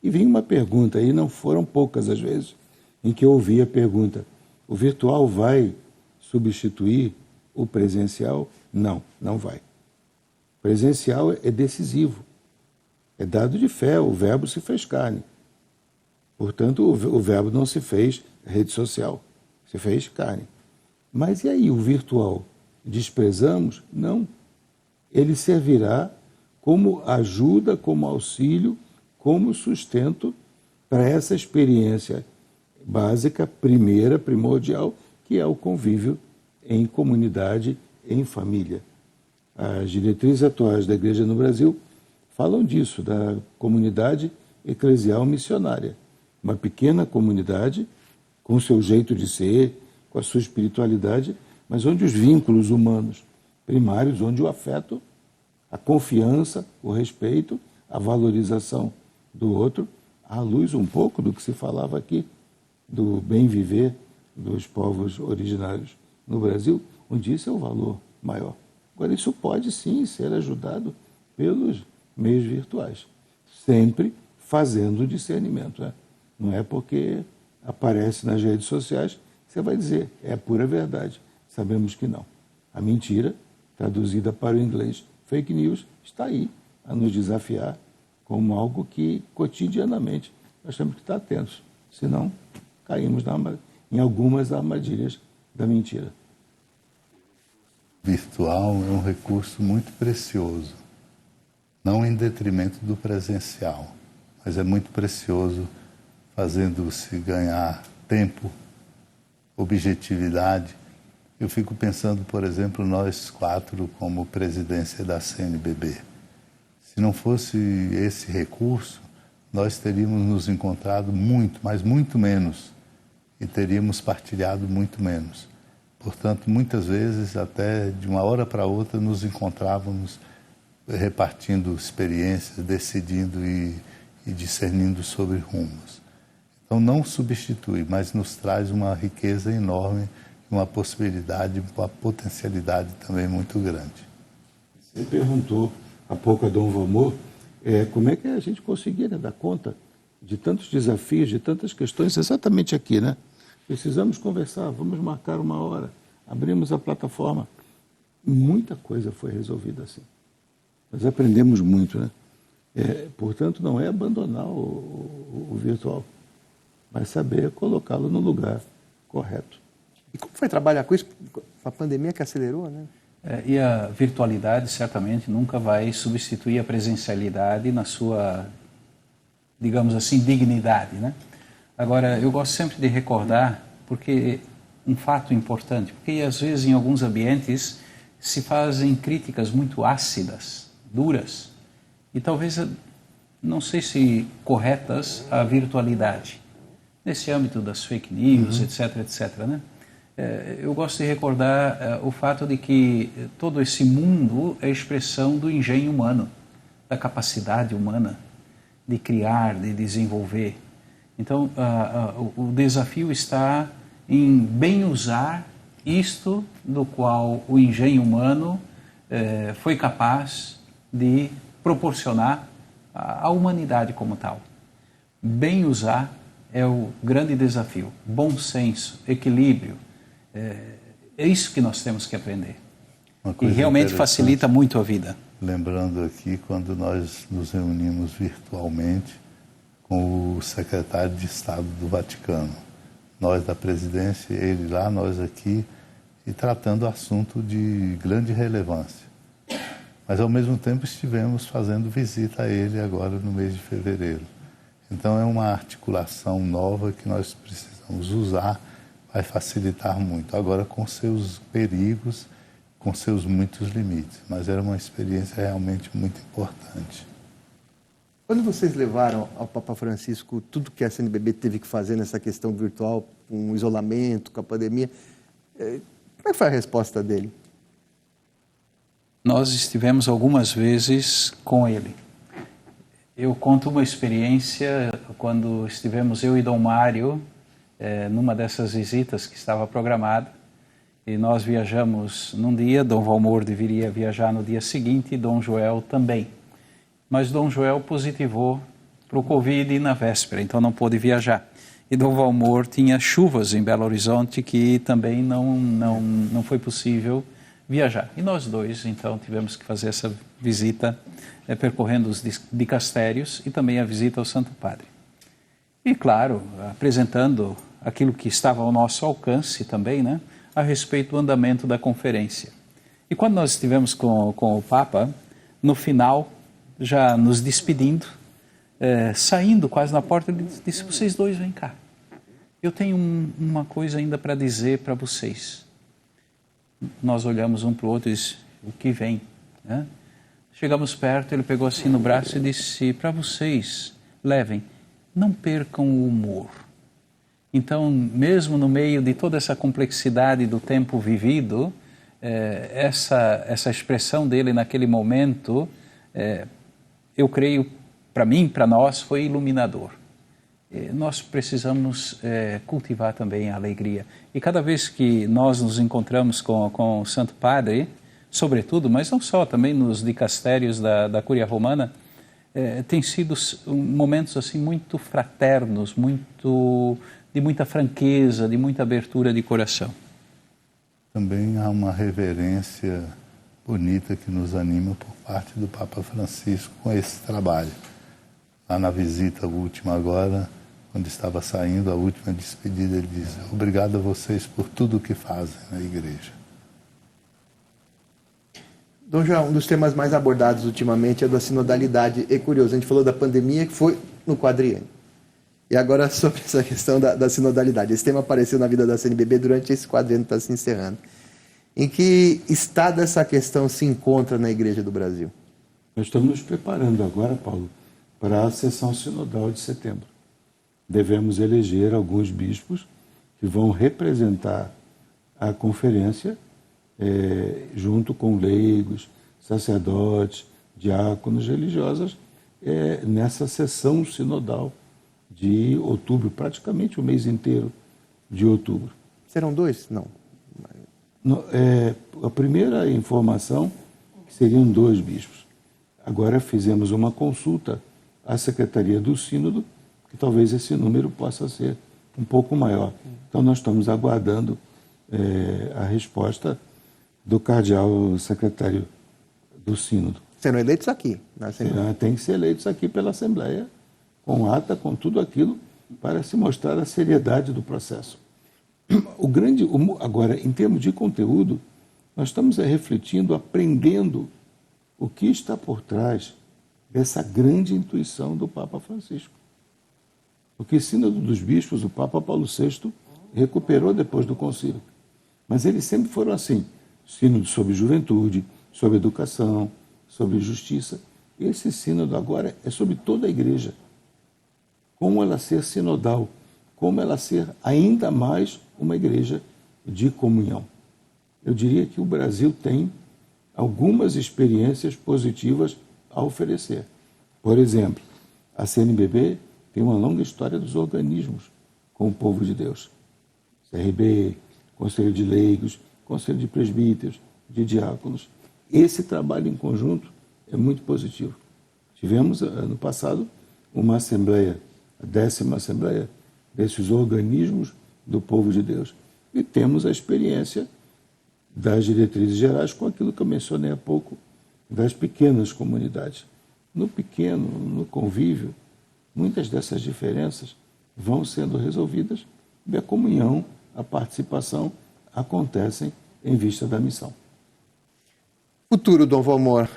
E vinha uma pergunta, e não foram poucas as vezes, em que eu ouvi a pergunta: o virtual vai substituir o presencial? Não, não vai. O presencial é decisivo. É dado de fé, o verbo se fez carne. Portanto, o verbo não se fez rede social, se fez carne. Mas e aí, o virtual? Desprezamos? Não. Ele servirá como ajuda, como auxílio, como sustento para essa experiência básica, primeira, primordial, que é o convívio em comunidade, em família. As diretrizes atuais da Igreja no Brasil falam disso, da comunidade eclesial missionária. Uma pequena comunidade, com o seu jeito de ser, com a sua espiritualidade, mas onde os vínculos humanos primários, onde o afeto, a confiança, o respeito, a valorização do outro, à luz um pouco do que se falava aqui, do bem viver dos povos originários no Brasil, onde isso é o valor maior. Agora, isso pode sim ser ajudado pelos meios virtuais, sempre fazendo discernimento, né? Não é porque aparece nas redes sociais que você vai dizer, é pura verdade. Sabemos que não. A mentira, traduzida para o inglês fake news, está aí a nos desafiar como algo que cotidianamente nós temos que estar atentos, senão caímos em algumas armadilhas da mentira. Virtual é um recurso muito precioso, não em detrimento do presencial, mas é muito precioso, fazendo-se ganhar tempo, objetividade. Eu fico pensando, por exemplo, nós 4 como presidência da CNBB. Se não fosse esse recurso, nós teríamos nos encontrado muito, mas muito menos, e teríamos partilhado muito menos. Portanto, muitas vezes, até de uma hora para outra, nos encontrávamos repartindo experiências, decidindo e discernindo sobre rumos. Então, não substitui, mas nos traz uma riqueza enorme, uma possibilidade, uma potencialidade também muito grande. Você perguntou há pouco a Dom Valmor como é que a gente conseguia dar conta de tantos desafios, de tantas questões, exatamente aqui, né? Precisamos conversar, vamos marcar uma hora, abrimos a plataforma. Muita coisa foi resolvida assim. Nós aprendemos muito, né? Portanto, não é abandonar o virtual, mas saber colocá-lo no lugar correto. E como foi trabalhar com isso? A pandemia que acelerou, né? E a virtualidade certamente nunca vai substituir a presencialidade na sua, digamos assim, dignidade, né? Agora, eu gosto sempre de recordar, porque um fato importante, porque às vezes em alguns ambientes se fazem críticas muito ácidas, duras, e talvez, não sei se corretas, à virtualidade, nesse âmbito das fake news, etc, né? Eu gosto de recordar o fato de que todo esse mundo é expressão do engenho humano, da capacidade humana de criar, de desenvolver. Então, o desafio está em bem usar isto do qual o engenho humano foi capaz de proporcionar à humanidade como tal. Bem usar é o grande desafio. Bom senso, equilíbrio, é isso que nós temos que aprender. E realmente facilita muito a vida. Lembrando aqui, quando nós nos reunimos virtualmente com o secretário de Estado do Vaticano, nós da presidência, ele lá, nós aqui, e tratando assunto de grande relevância. Mas, ao mesmo tempo, estivemos fazendo visita a ele agora no mês de fevereiro. Então, é uma articulação nova que nós precisamos usar, vai facilitar muito. Agora, com seus perigos, com seus muitos limites. Mas era uma experiência realmente muito importante. Quando vocês levaram ao Papa Francisco tudo que a CNBB teve que fazer nessa questão virtual, com o isolamento, com a pandemia, como é que foi a resposta dele? Nós estivemos algumas vezes com ele. Eu conto uma experiência quando estivemos eu e Dom Mário numa dessas visitas que estava programada, e nós viajamos num dia, Dom Valmor deveria viajar no dia seguinte e Dom Joel também. Mas Dom Joel positivou para o Covid na véspera, então não pôde viajar. E Dom Valmor tinha chuvas em Belo Horizonte que também não foi possível viajar. E nós dois, então, tivemos que fazer essa visita, percorrendo os dicastérios e também a visita ao Santo Padre. E, claro, apresentando aquilo que estava ao nosso alcance também, né, a respeito do andamento da conferência. E quando nós estivemos com o Papa, no final, já nos despedindo, saindo quase na porta, ele disse: vocês dois vêm cá. Eu tenho uma coisa ainda para dizer para vocês. Nós olhamos um para o outro e disse: o que vem? Né? Chegamos perto, ele pegou assim no braço e disse: para vocês, levem, não percam o humor. Então, mesmo no meio de toda essa complexidade do tempo vivido, essa expressão dele naquele momento, eu creio, para mim, para nós, foi iluminador. Nós precisamos cultivar também a alegria. E cada vez que nós nos encontramos com o Santo Padre, sobretudo, mas não só, também nos dicastérios da Cúria Romana, tem sido momentos assim muito fraternos, de muita franqueza, de muita abertura de coração. Também há uma reverência bonita que nos anima por parte do Papa Francisco com esse trabalho. Lá na visita última agora, quando estava saindo, a última despedida, ele diz: obrigado a vocês por tudo o que fazem na igreja. Dom João, um dos temas mais abordados ultimamente é da sinodalidade. É curioso, a gente falou da pandemia, que foi no quadriênio. E agora sobre essa questão da sinodalidade. Esse tema apareceu na vida da CNBB durante esse quadriênio que está se encerrando. Em que estado essa questão se encontra na Igreja do Brasil? Nós estamos nos preparando agora, Paulo, para a sessão sinodal de setembro. Devemos eleger alguns bispos que vão representar a conferência junto com leigos, sacerdotes, diáconos, religiosas, nessa sessão sinodal de outubro, praticamente o mês inteiro de outubro. Serão dois? Não. A primeira informação que seriam 2 bispos. Agora fizemos uma consulta à Secretaria do Sínodo, que talvez esse número possa ser um pouco maior. Então nós estamos aguardando a resposta do cardeal secretário do Sínodo. Serão eleitos aqui, na Assembleia. Tem que ser eleitos aqui pela Assembleia, com ata, com tudo aquilo, para se mostrar a seriedade do processo. Agora, em termos de conteúdo, nós estamos refletindo, aprendendo o que está por trás dessa grande intuição do Papa Francisco. Porque Sínodo dos Bispos, o Papa Paulo VI recuperou depois do concílio. Mas eles sempre foram assim: sínodo sobre juventude, sobre educação, sobre justiça. Esse sínodo agora é sobre toda a igreja. Como ela ser sinodal, como ela ser ainda mais uma igreja de comunhão. Eu diria que o Brasil tem algumas experiências positivas a oferecer. Por exemplo, a CNBB tem uma longa história dos organismos com o povo de Deus. CRB, Conselho de Leigos, Conselho de Presbíteros, de Diáconos. Esse trabalho em conjunto é muito positivo. Tivemos, ano passado, uma assembleia, a 10ª assembleia desses organismos do povo de Deus. E temos a experiência das diretrizes gerais com aquilo que eu mencionei há pouco, das pequenas comunidades. No pequeno, no convívio, muitas dessas diferenças vão sendo resolvidas e a comunhão, a participação acontecem em vista da missão. Futuro, Dom Valmor,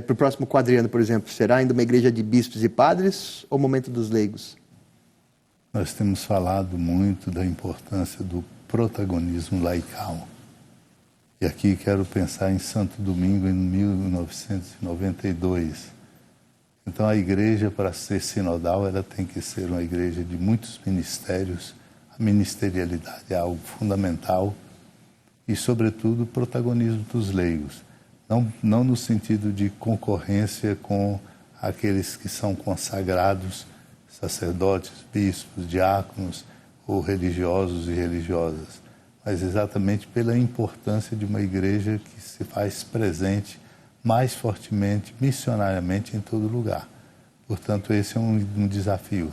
para o próximo quadriênio, por exemplo, será ainda uma igreja de bispos e padres ou momento dos leigos? Nós temos falado muito da importância do protagonismo laical. E aqui quero pensar em Santo Domingo, em 1992. Então a igreja, para ser sinodal, ela tem que ser uma igreja de muitos ministérios. A ministerialidade é algo fundamental e, sobretudo, o protagonismo dos leigos. Não no sentido de concorrência com aqueles que são consagrados, sacerdotes, bispos, diáconos ou religiosos e religiosas, mas exatamente pela importância de uma igreja que se faz presente mais fortemente, missionariamente, em todo lugar. Portanto, esse é um desafio.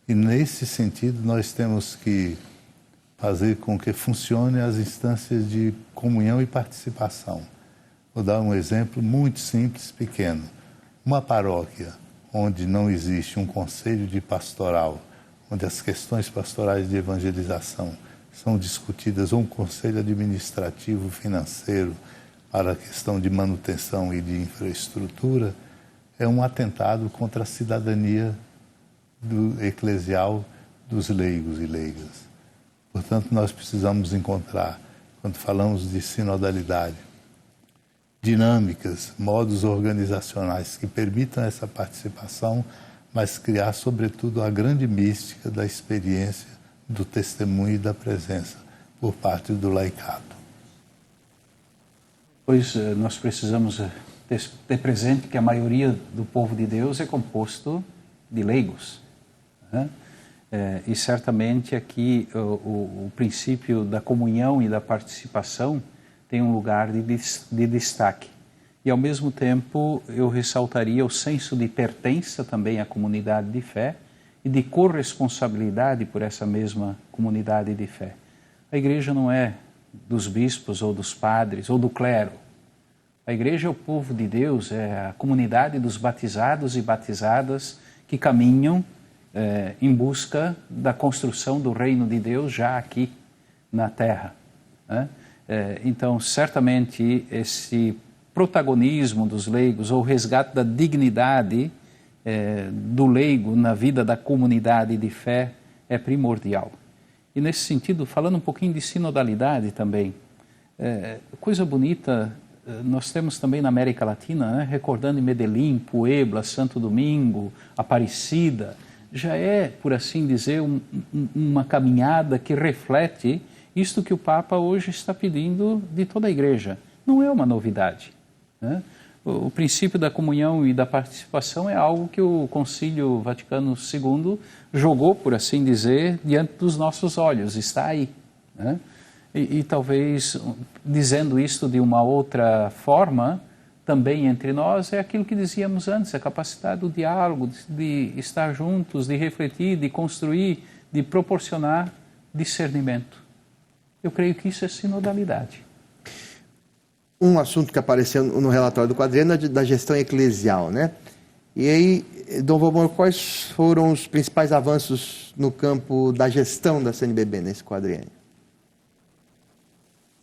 E, nesse sentido, nós temos que fazer com que funcione as instâncias de comunhão e participação. Vou dar um exemplo muito simples, pequeno. Uma paróquia onde não existe um conselho de pastoral, onde as questões pastorais de evangelização são discutidas, ou um conselho administrativo financeiro para a questão de manutenção e de infraestrutura, é um atentado contra a cidadania eclesial dos leigos e leigas. Portanto, nós precisamos encontrar, quando falamos de sinodalidade, dinâmicas, modos organizacionais que permitam essa participação, mas criar, sobretudo, a grande mística da experiência, do testemunho e da presença por parte do laicado. Pois nós precisamos ter presente que a maioria do povo de Deus é composto de leigos, né? E certamente aqui o princípio da comunhão e da participação tem um lugar de destaque. E ao mesmo tempo eu ressaltaria o senso de pertença também à comunidade de fé e de corresponsabilidade por essa mesma comunidade de fé. A igreja não é dos bispos ou dos padres ou do clero. A igreja é o povo de Deus, é a comunidade dos batizados e batizadas que caminham em busca da construção do reino de Deus já aqui na terra, né? Então, certamente, esse protagonismo dos leigos, ou o resgate da dignidade do leigo na vida da comunidade de fé é primordial. E nesse sentido, falando um pouquinho de sinodalidade também, coisa bonita nós temos também na América Latina, né? Recordando em Medellín, Puebla, Santo Domingo, Aparecida, já é, por assim dizer, uma caminhada que reflete isto que o Papa hoje está pedindo de toda a Igreja. Não é uma novidade, né? O princípio da comunhão e da participação é algo que o Concílio Vaticano II jogou, por assim dizer, diante dos nossos olhos, está aí, né? E talvez, dizendo isto de uma outra forma, também entre nós, é aquilo que dizíamos antes, a capacidade do diálogo, de estar juntos, de refletir, de construir, de proporcionar discernimento. Eu creio que isso é sinodalidade. Um assunto que apareceu no relatório do quadriênio é da gestão eclesial, né? E aí, Dom Valmor, quais foram os principais avanços no campo da gestão da CNBB nesse quadriênio?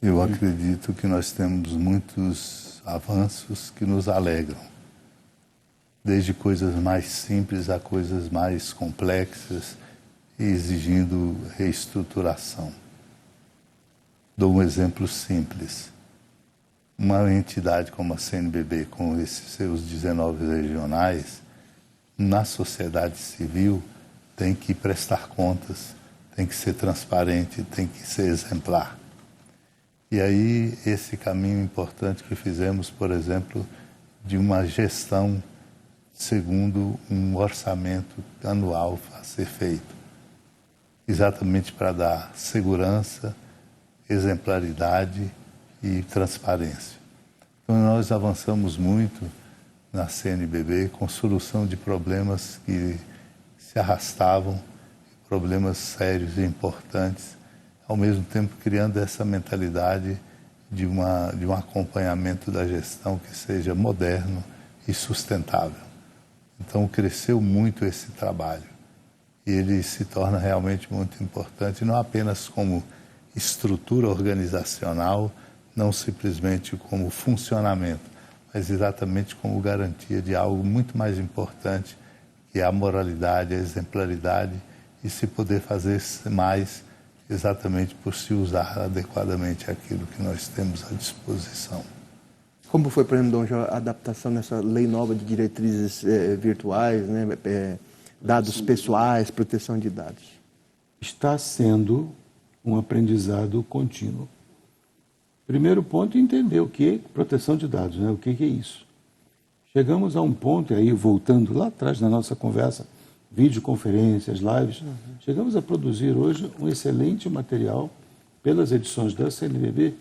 Eu acredito que nós temos muitos avanços que nos alegram, desde coisas mais simples a coisas mais complexas e exigindo reestruturação. Dou um exemplo simples. Uma entidade como a CNBB, com esses seus 19 regionais, na sociedade civil tem que prestar contas, tem que ser transparente, tem que ser exemplar. E aí, esse caminho importante que fizemos, por exemplo, de uma gestão segundo um orçamento anual a ser feito, exatamente para dar segurança, exemplaridade e transparência. Então, nós avançamos muito na CNBB com solução de problemas que se arrastavam, problemas sérios e importantes, ao mesmo tempo criando essa mentalidade de um acompanhamento da gestão que seja moderno e sustentável. Então, cresceu muito esse trabalho e ele se torna realmente muito importante, não apenas como estrutura organizacional, não simplesmente como funcionamento, mas exatamente como garantia de algo muito mais importante, que é a moralidade, a exemplaridade e se poder fazer mais exatamente por se usar adequadamente aquilo que nós temos à disposição. Como foi, por exemplo, Dom João, a adaptação nessa lei nova de diretrizes virtuais, né? Dados pessoais, proteção de dados? Está sendo um aprendizado contínuo. Primeiro ponto é entender o que é proteção de dados, né? O que é isso. Chegamos a um ponto, e aí voltando lá atrás na nossa conversa, videoconferências, lives, chegamos a produzir hoje um excelente material pelas edições da CNBB,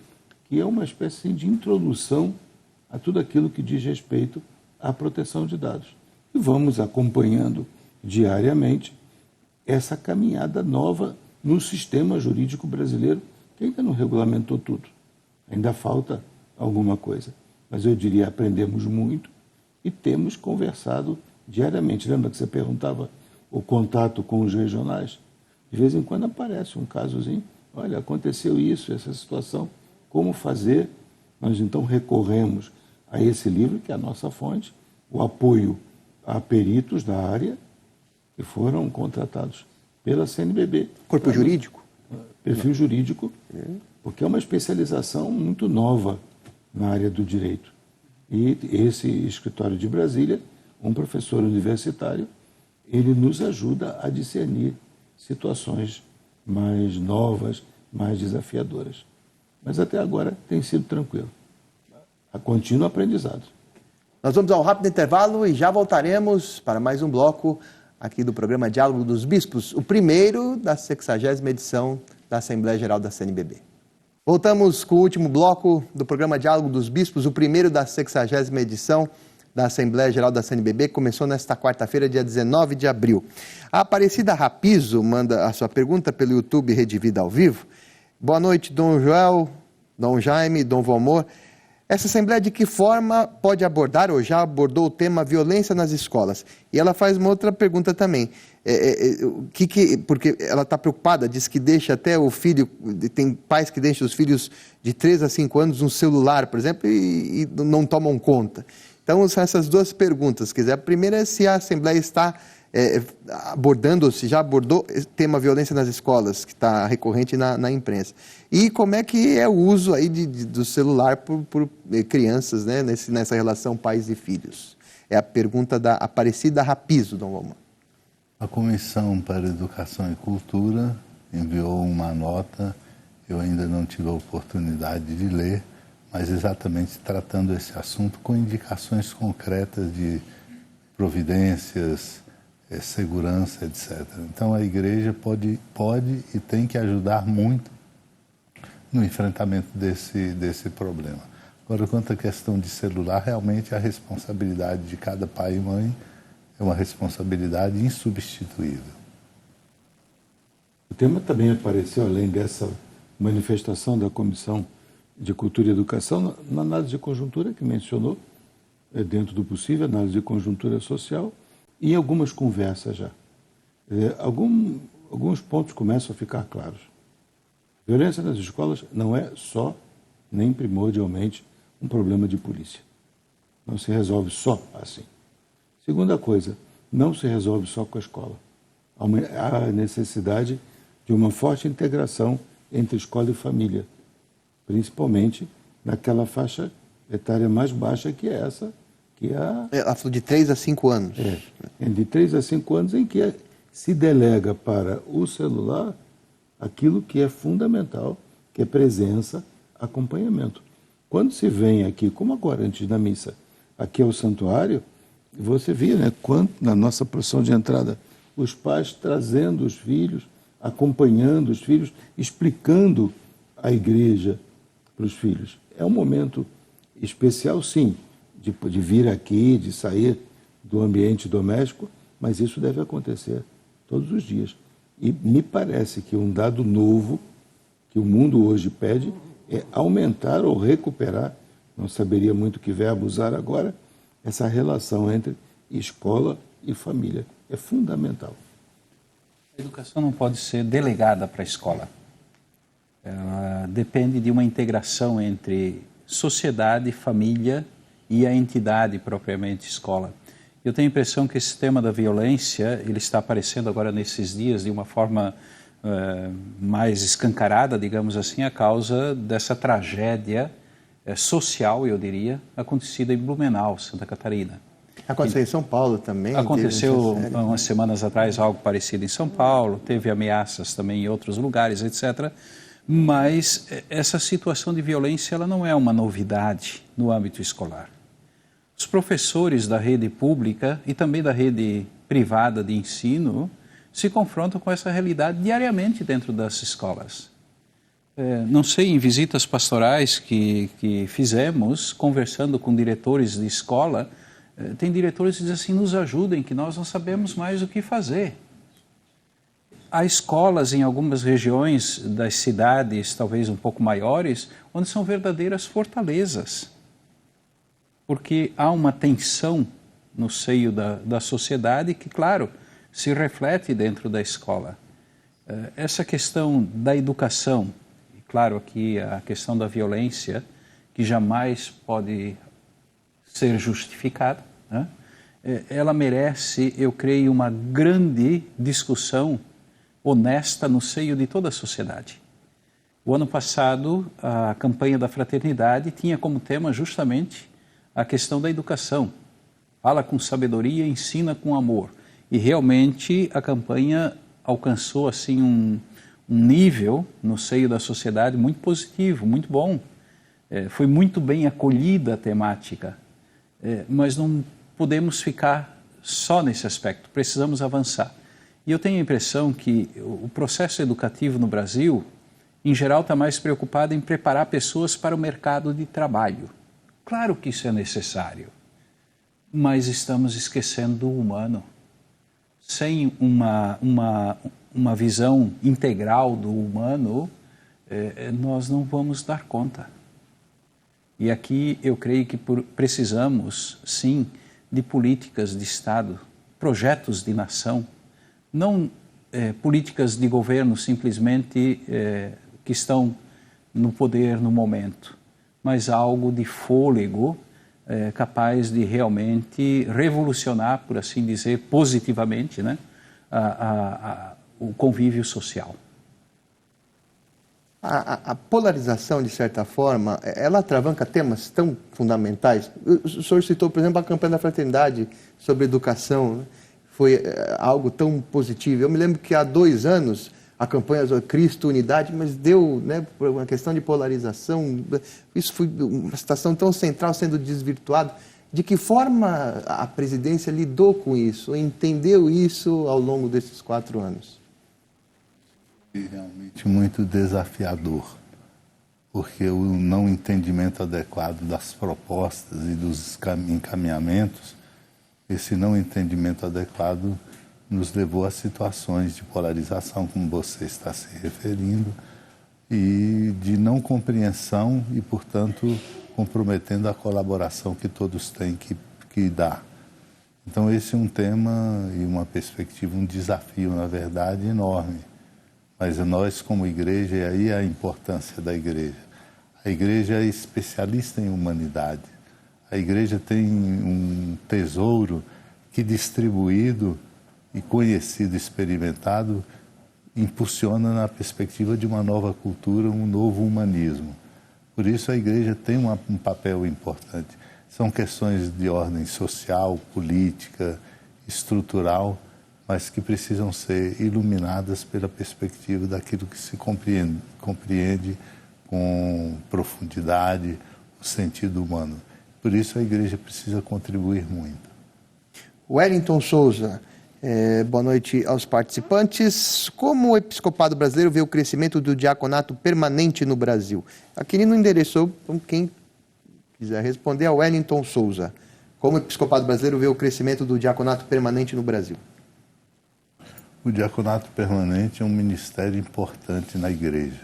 que é uma espécie de introdução a tudo aquilo que diz respeito à proteção de dados. E vamos acompanhando diariamente essa caminhada nova no sistema jurídico brasileiro, que ainda não regulamentou tudo. Ainda falta alguma coisa. Mas eu diria, aprendemos muito e temos conversado diariamente. Lembra que você perguntava o contato com os regionais? De vez em quando aparece um casozinho, olha, aconteceu isso, essa situação, como fazer? Nós então recorremos a esse livro, que é a nossa fonte, o apoio há peritos da área que foram contratados pela CNBB. Corpo jurídico? Perfil jurídico, porque é uma especialização muito nova na área do direito. E esse escritório de Brasília, um professor universitário, ele nos ajuda a discernir situações mais novas, mais desafiadoras. Mas até agora tem sido tranquilo. A contínuo aprendizado. Nós vamos ao rápido intervalo e já voltaremos para mais um bloco aqui do programa Diálogo dos Bispos, o primeiro da 60ª edição da Assembleia Geral da CNBB. Voltamos com o último bloco do programa Diálogo dos Bispos, o primeiro da 60ª edição da Assembleia Geral da CNBB, começou nesta quarta-feira, dia 19 de abril. A Aparecida Rapizo manda a sua pergunta pelo YouTube Rede Vida ao Vivo. Boa noite, Dom Joel, Dom Jaime, Dom Valmor. Essa Assembleia de que forma pode abordar ou já abordou o tema violência nas escolas? E ela faz uma outra pergunta também. Porque ela está preocupada, diz que deixa até o filho, tem pais que deixam os filhos de 3 a 5 anos um celular, por exemplo, e não tomam conta. Então, são essas duas perguntas. Quer dizer, a primeira é se a Assembleia está abordando, ou se já abordou o tema violência nas escolas, que está recorrente na imprensa. E como é que é o uso aí do celular por crianças, né, nessa relação pais e filhos? É a pergunta da Aparecida Rapizo, Dom Valmor. A Comissão para Educação e Cultura enviou uma nota, eu ainda não tive a oportunidade de ler, mas exatamente tratando esse assunto com indicações concretas de providências, segurança, etc. Então a igreja pode e tem que ajudar muito no enfrentamento desse problema. Agora, quanto à questão de celular, realmente a responsabilidade de cada pai e mãe é uma responsabilidade insubstituível. O tema também apareceu, além dessa manifestação da Comissão de Cultura e Educação, na análise de conjuntura que mencionou, dentro do possível, análise de conjuntura social, e em algumas conversas já. Alguns pontos começam a ficar claros. Violência nas escolas não é só, nem primordialmente, um problema de polícia. Não se resolve só assim. Segunda coisa, não se resolve só com a escola. Há necessidade de uma forte integração entre escola e família, principalmente naquela faixa etária mais baixa que é essa, que é a... Ela falou de 3 a 5 anos. De 3 a 5 anos em que se delega para o celular aquilo que é fundamental, que é presença, acompanhamento. Quando se vem aqui, como agora, antes da missa, aqui ao santuário, você via, né, na nossa procissão de entrada, os pais trazendo os filhos, acompanhando os filhos, explicando a igreja para os filhos. É um momento especial, sim, de vir aqui, de sair do ambiente doméstico, mas isso deve acontecer todos os dias. E me parece que um dado novo que o mundo hoje pede é aumentar ou recuperar, não saberia muito que verbo usar agora, essa relação entre escola e família. É fundamental. A educação não pode ser delegada para a escola. Ela depende de uma integração entre sociedade, família e a entidade propriamente escola. Eu tenho a impressão que esse tema da violência, ele está aparecendo agora nesses dias de uma forma mais escancarada, digamos assim, a causa dessa tragédia social, eu diria, acontecida em Blumenau, Santa Catarina. Aconteceu em São Paulo também. Aconteceu umas semanas atrás algo parecido em São Paulo, teve ameaças também em outros lugares, etc. Mas essa situação de violência ela não é uma novidade no âmbito escolar. Os professores da rede pública e também da rede privada de ensino se confrontam com essa realidade diariamente dentro das escolas. Não sei, em visitas pastorais que fizemos, conversando com diretores de escola, tem diretores que dizem assim, nos ajudem, que nós não sabemos mais o que fazer. Há escolas em algumas regiões das cidades, talvez um pouco maiores, onde são verdadeiras fortalezas. Porque há uma tensão no seio da sociedade que, claro, se reflete dentro da escola. Essa questão da educação, e claro aqui a questão da violência, que jamais pode ser justificada, né? ela merece, eu creio, uma grande discussão honesta no seio de toda a sociedade. O ano passado, a campanha da fraternidade tinha como tema justamente a questão da educação. Fala com sabedoria, ensina com amor. E realmente a campanha alcançou assim um nível no seio da sociedade muito positivo, muito bom. Foi muito bem acolhida a temática, mas não podemos ficar só nesse aspecto, precisamos avançar. E eu tenho a impressão que o processo educativo no Brasil, em geral, está mais preocupado em preparar pessoas para o mercado de trabalho. Claro que isso é necessário, mas estamos esquecendo do humano. Sem uma visão integral do humano, nós não vamos dar conta. E aqui eu creio que precisamos, sim, de políticas de Estado, projetos de nação, não políticas de governo simplesmente que estão no poder no momento, mas algo de fôlego capaz de realmente revolucionar, por assim dizer, positivamente, né, o convívio social. A polarização, de certa forma, ela atravanca temas tão fundamentais. O senhor citou, por exemplo, a campanha da fraternidade sobre educação, né? Foi algo tão positivo. Eu me lembro que há 2 anos a campanha Cristo Unidade, mas deu, né, por uma questão de polarização, isso foi uma situação tão central sendo desvirtuada. De que forma a presidência lidou com isso, entendeu isso ao longo desses 4 anos? Realmente muito desafiador, porque o não entendimento adequado das propostas e dos encaminhamentos, esse não entendimento adequado nos levou a situações de polarização, como você está se referindo, e de não compreensão e, portanto, comprometendo a colaboração que todos têm que dar. Então esse é um tema e uma perspectiva, um desafio, na verdade, enorme. Mas nós, como igreja, e aí a importância da igreja. A igreja é especialista em humanidade. A igreja tem um tesouro que, distribuído e conhecido, experimentado, impulsiona na perspectiva de uma nova cultura, um novo humanismo. Por isso a igreja tem um papel importante. São questões de ordem social, política, estrutural, mas que precisam ser iluminadas pela perspectiva daquilo que se compreende com profundidade o sentido humano. Por isso a igreja precisa contribuir muito. Wellington Souza, boa noite aos participantes. Como o episcopado brasileiro vê o crescimento do diaconato permanente no Brasil? Aqui no endereçou, então quem quiser responder, é o Wellington Souza. Como o episcopado brasileiro vê o crescimento do diaconato permanente no Brasil? O diaconato permanente é um ministério importante na igreja.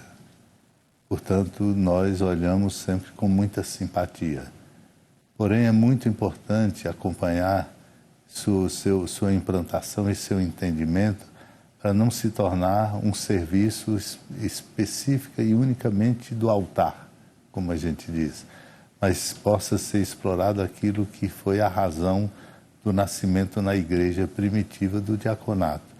Portanto, nós olhamos sempre com muita simpatia. Porém, é muito importante acompanhar sua implantação e seu entendimento para não se tornar um serviço específico e unicamente do altar, como a gente diz, mas possa ser explorado aquilo que foi a razão do nascimento na igreja primitiva do diaconato.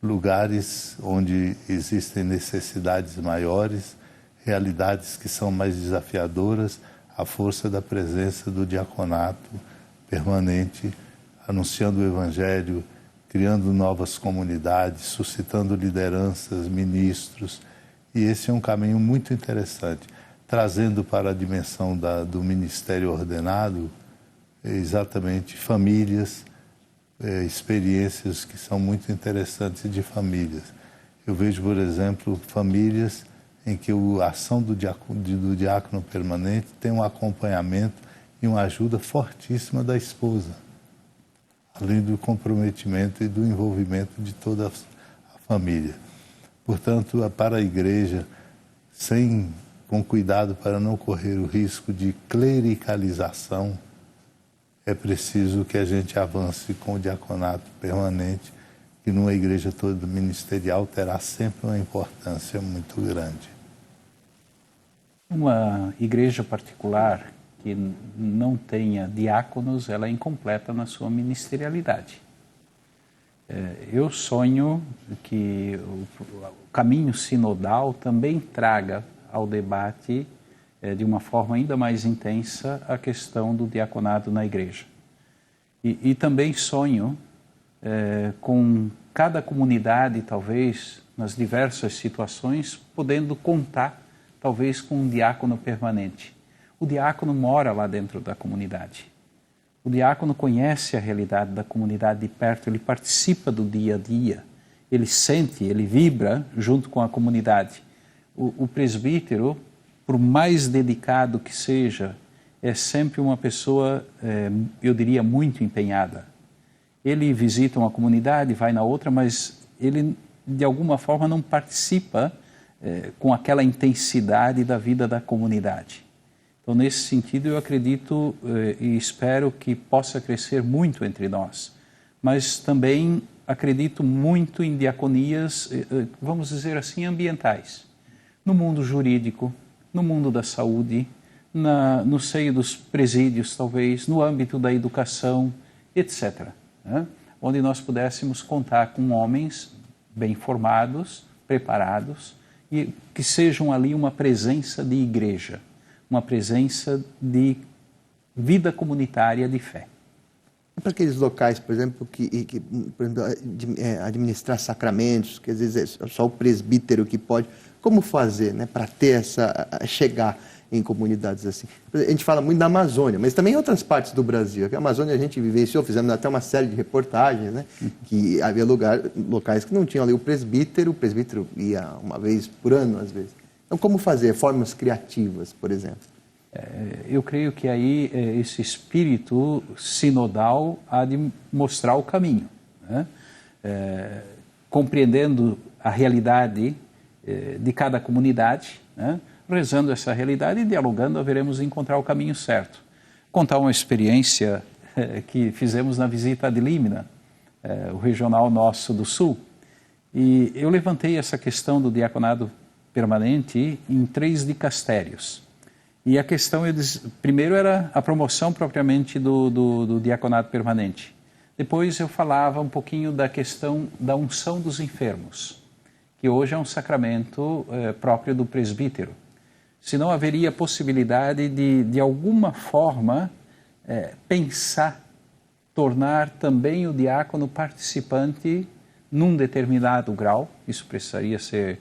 Lugares onde existem necessidades maiores, realidades que são mais desafiadoras, a força da presença do diaconato permanente, anunciando o Evangelho, criando novas comunidades, suscitando lideranças, ministros. E esse é um caminho muito interessante, trazendo para a dimensão do ministério ordenado exatamente famílias, experiências que são muito interessantes de famílias. Eu vejo, por exemplo, famílias em que a ação do diácono permanente tem um acompanhamento e uma ajuda fortíssima da esposa, além do comprometimento e do envolvimento de toda a família. Portanto, para a igreja, com cuidado para não correr o risco de clericalização, é preciso que a gente avance com o diaconato permanente, que numa igreja toda ministerial terá sempre uma importância muito grande. Uma igreja particular que não tenha diáconos, ela é incompleta na sua ministerialidade. Eu sonho que o caminho sinodal também traga ao debate, de uma forma ainda mais intensa, a questão do diaconado na igreja. E também sonho com cada comunidade, talvez, nas diversas situações, podendo contar, talvez, com um diácono permanente. O diácono mora lá dentro da comunidade. O diácono conhece a realidade da comunidade de perto, ele participa do dia a dia, ele sente, ele vibra junto com a comunidade. O presbítero, por mais dedicado que seja, é sempre uma pessoa, eu diria, muito empenhada. Ele visita uma comunidade, vai na outra, mas ele, de alguma forma, não participa com aquela intensidade da vida da comunidade. Então, nesse sentido, eu acredito e espero que possa crescer muito entre nós. Mas também acredito muito em diaconias, vamos dizer assim, ambientais. No mundo jurídico, no mundo da saúde, no seio dos presídios, talvez, no âmbito da educação, etc. Né? Onde nós pudéssemos contar com homens bem formados, preparados, e que sejam ali uma presença de igreja, uma presença de vida comunitária de fé. Para aqueles locais, por exemplo, por exemplo, administrar sacramentos, que às vezes é só o presbítero que pode, como fazer, né, para ter chegar em comunidades assim? A gente fala muito da Amazônia, mas também em outras partes do Brasil. Aqui na Amazônia a gente vivenciou, fizemos até uma série de reportagens, né, que havia locais que não tinham ali o presbítero ia uma vez por ano, às vezes. Então, como fazer? Formas criativas, por exemplo. Eu creio que aí esse espírito sinodal há de mostrar o caminho, né? Compreendendo a realidade de cada comunidade, né? Rezando essa realidade e dialogando, haveremos de encontrar o caminho certo. Contar uma experiência que fizemos na visita de Límina, o regional nosso do Sul, e eu levantei essa questão do diaconado permanente em 3 dicastérios. E a questão, primeiro era a promoção propriamente do diaconado permanente. Depois eu falava um pouquinho da questão da unção dos enfermos, que hoje é um sacramento próprio do presbítero. Se não haveria possibilidade de alguma forma, pensar, tornar também o diácono participante num determinado grau, isso precisaria ser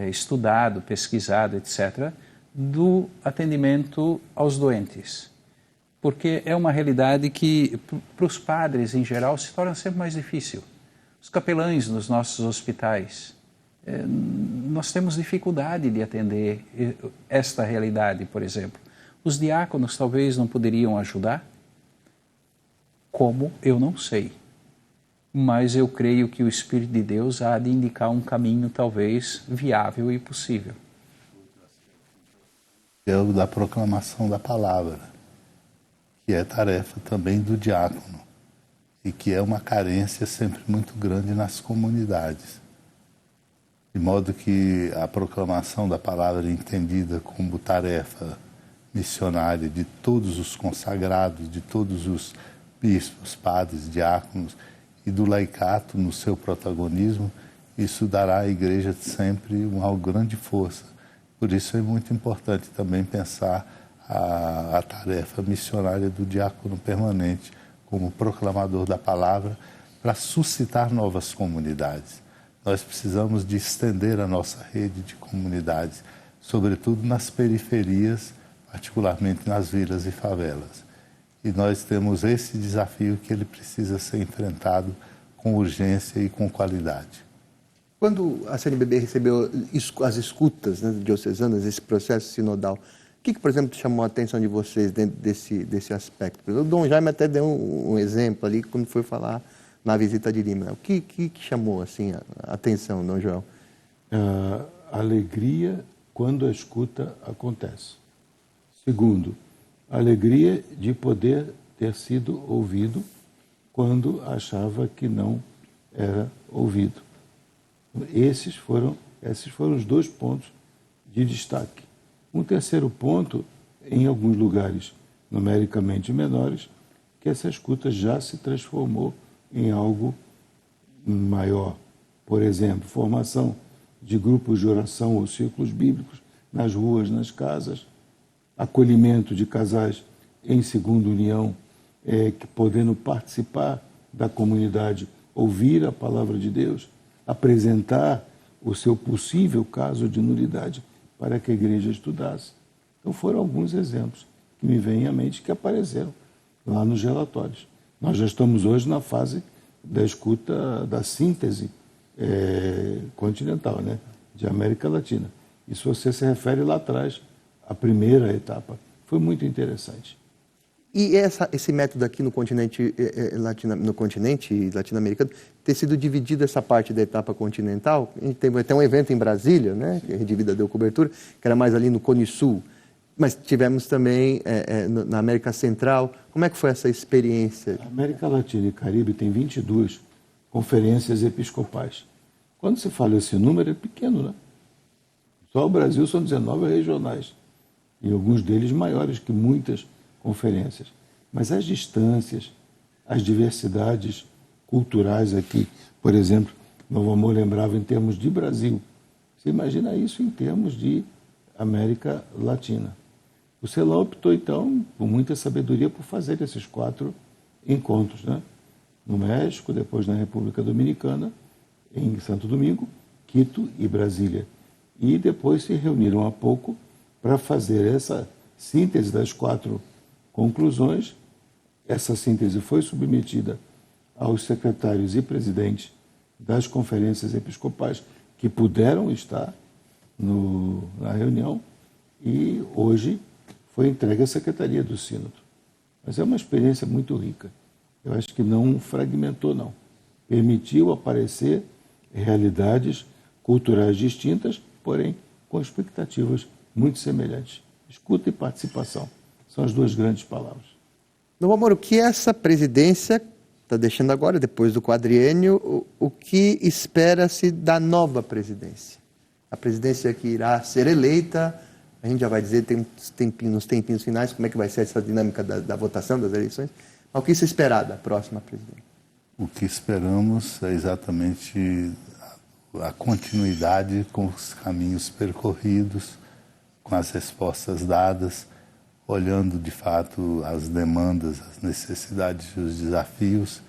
estudado, pesquisado, etc., do atendimento aos doentes. Porque é uma realidade que, para os padres em geral, se torna sempre mais difícil. Os capelães nos nossos hospitais, nós temos dificuldade de atender esta realidade, por exemplo. Os diáconos talvez não poderiam ajudar? Como? Eu não sei. Mas eu creio que o Espírito de Deus há de indicar um caminho talvez viável e possível. É o da proclamação da palavra, que é tarefa também do diácono e que é uma carência sempre muito grande nas comunidades. De modo que a proclamação da palavra é entendida como tarefa missionária de todos os consagrados, de todos os bispos, padres, diáconos e do laicato no seu protagonismo, isso dará à igreja sempre uma grande força. Por isso é muito importante também pensar a tarefa missionária do diácono permanente como proclamador da palavra para suscitar novas comunidades. Nós precisamos de estender a nossa rede de comunidades, sobretudo nas periferias, particularmente nas vilas e favelas. E nós temos esse desafio que ele precisa ser enfrentado com urgência e com qualidade. Quando a CNBB recebeu as escutas, né, diocesanas, esse processo sinodal, o que, por exemplo, chamou a atenção de vocês dentro desse aspecto? O Dom Jaime até deu um exemplo ali quando foi falar na visita de Límina. O que chamou assim, a atenção, Dom João? A alegria quando a escuta acontece. Segundo, a alegria de poder ter sido ouvido quando achava que não era ouvido. Esses foram os 2 pontos de destaque. Um terceiro ponto, em alguns lugares numericamente menores, que essa escuta já se transformou em algo maior. Por exemplo, formação de grupos de oração ou círculos bíblicos nas ruas, nas casas, acolhimento de casais em segunda união, que podendo participar da comunidade, ouvir a palavra de Deus, apresentar o seu possível caso de nulidade para que a igreja estudasse. Então foram alguns exemplos que me vêm à mente que apareceram lá nos relatórios. Nós já estamos hoje na fase da escuta, da síntese continental, né, de América Latina. E se você se refere lá atrás, a primeira etapa, foi muito interessante. E esse método aqui no continente latino-americano, ter sido dividido essa parte da etapa continental, a gente teve até um evento em Brasília, né, que a Rede Vida deu cobertura, que era mais ali no Cone Sul, mas tivemos também na América Central. Como é que foi essa experiência? A América Latina e Caribe tem 22 conferências episcopais. Quando se fala esse número, é pequeno, né? Só o Brasil são 19 regionais, e alguns deles maiores que muitas conferências. Mas as distâncias, as diversidades culturais aqui, por exemplo, Novo Amor lembrava em termos de Brasil. Você imagina isso em termos de América Latina. O CELAM optou, então, com muita sabedoria, por fazer esses 4 encontros, né? No México, depois na República Dominicana, em Santo Domingo, Quito e Brasília. E depois se reuniram há pouco para fazer essa síntese das 4 conclusões. Essa síntese foi submetida aos secretários e presidentes das conferências episcopais que puderam estar na reunião, e hoje foi entregue à Secretaria do Sínodo. Mas é uma experiência muito rica. Eu acho que não fragmentou, não. Permitiu aparecer realidades culturais distintas, porém com expectativas muito semelhantes. Escuta e participação são as 2 grandes palavras. Novo Amor, o que essa presidência está deixando agora, depois do quadriênio, o que espera-se da nova presidência? A presidência que irá ser eleita, a gente já vai dizer nos tempinhos finais como é que vai ser essa dinâmica da votação, das eleições, mas o que se esperar da próxima presidência? O que esperamos é exatamente a continuidade com os caminhos percorridos, com as respostas dadas, olhando de fato as demandas, as necessidades e os desafios.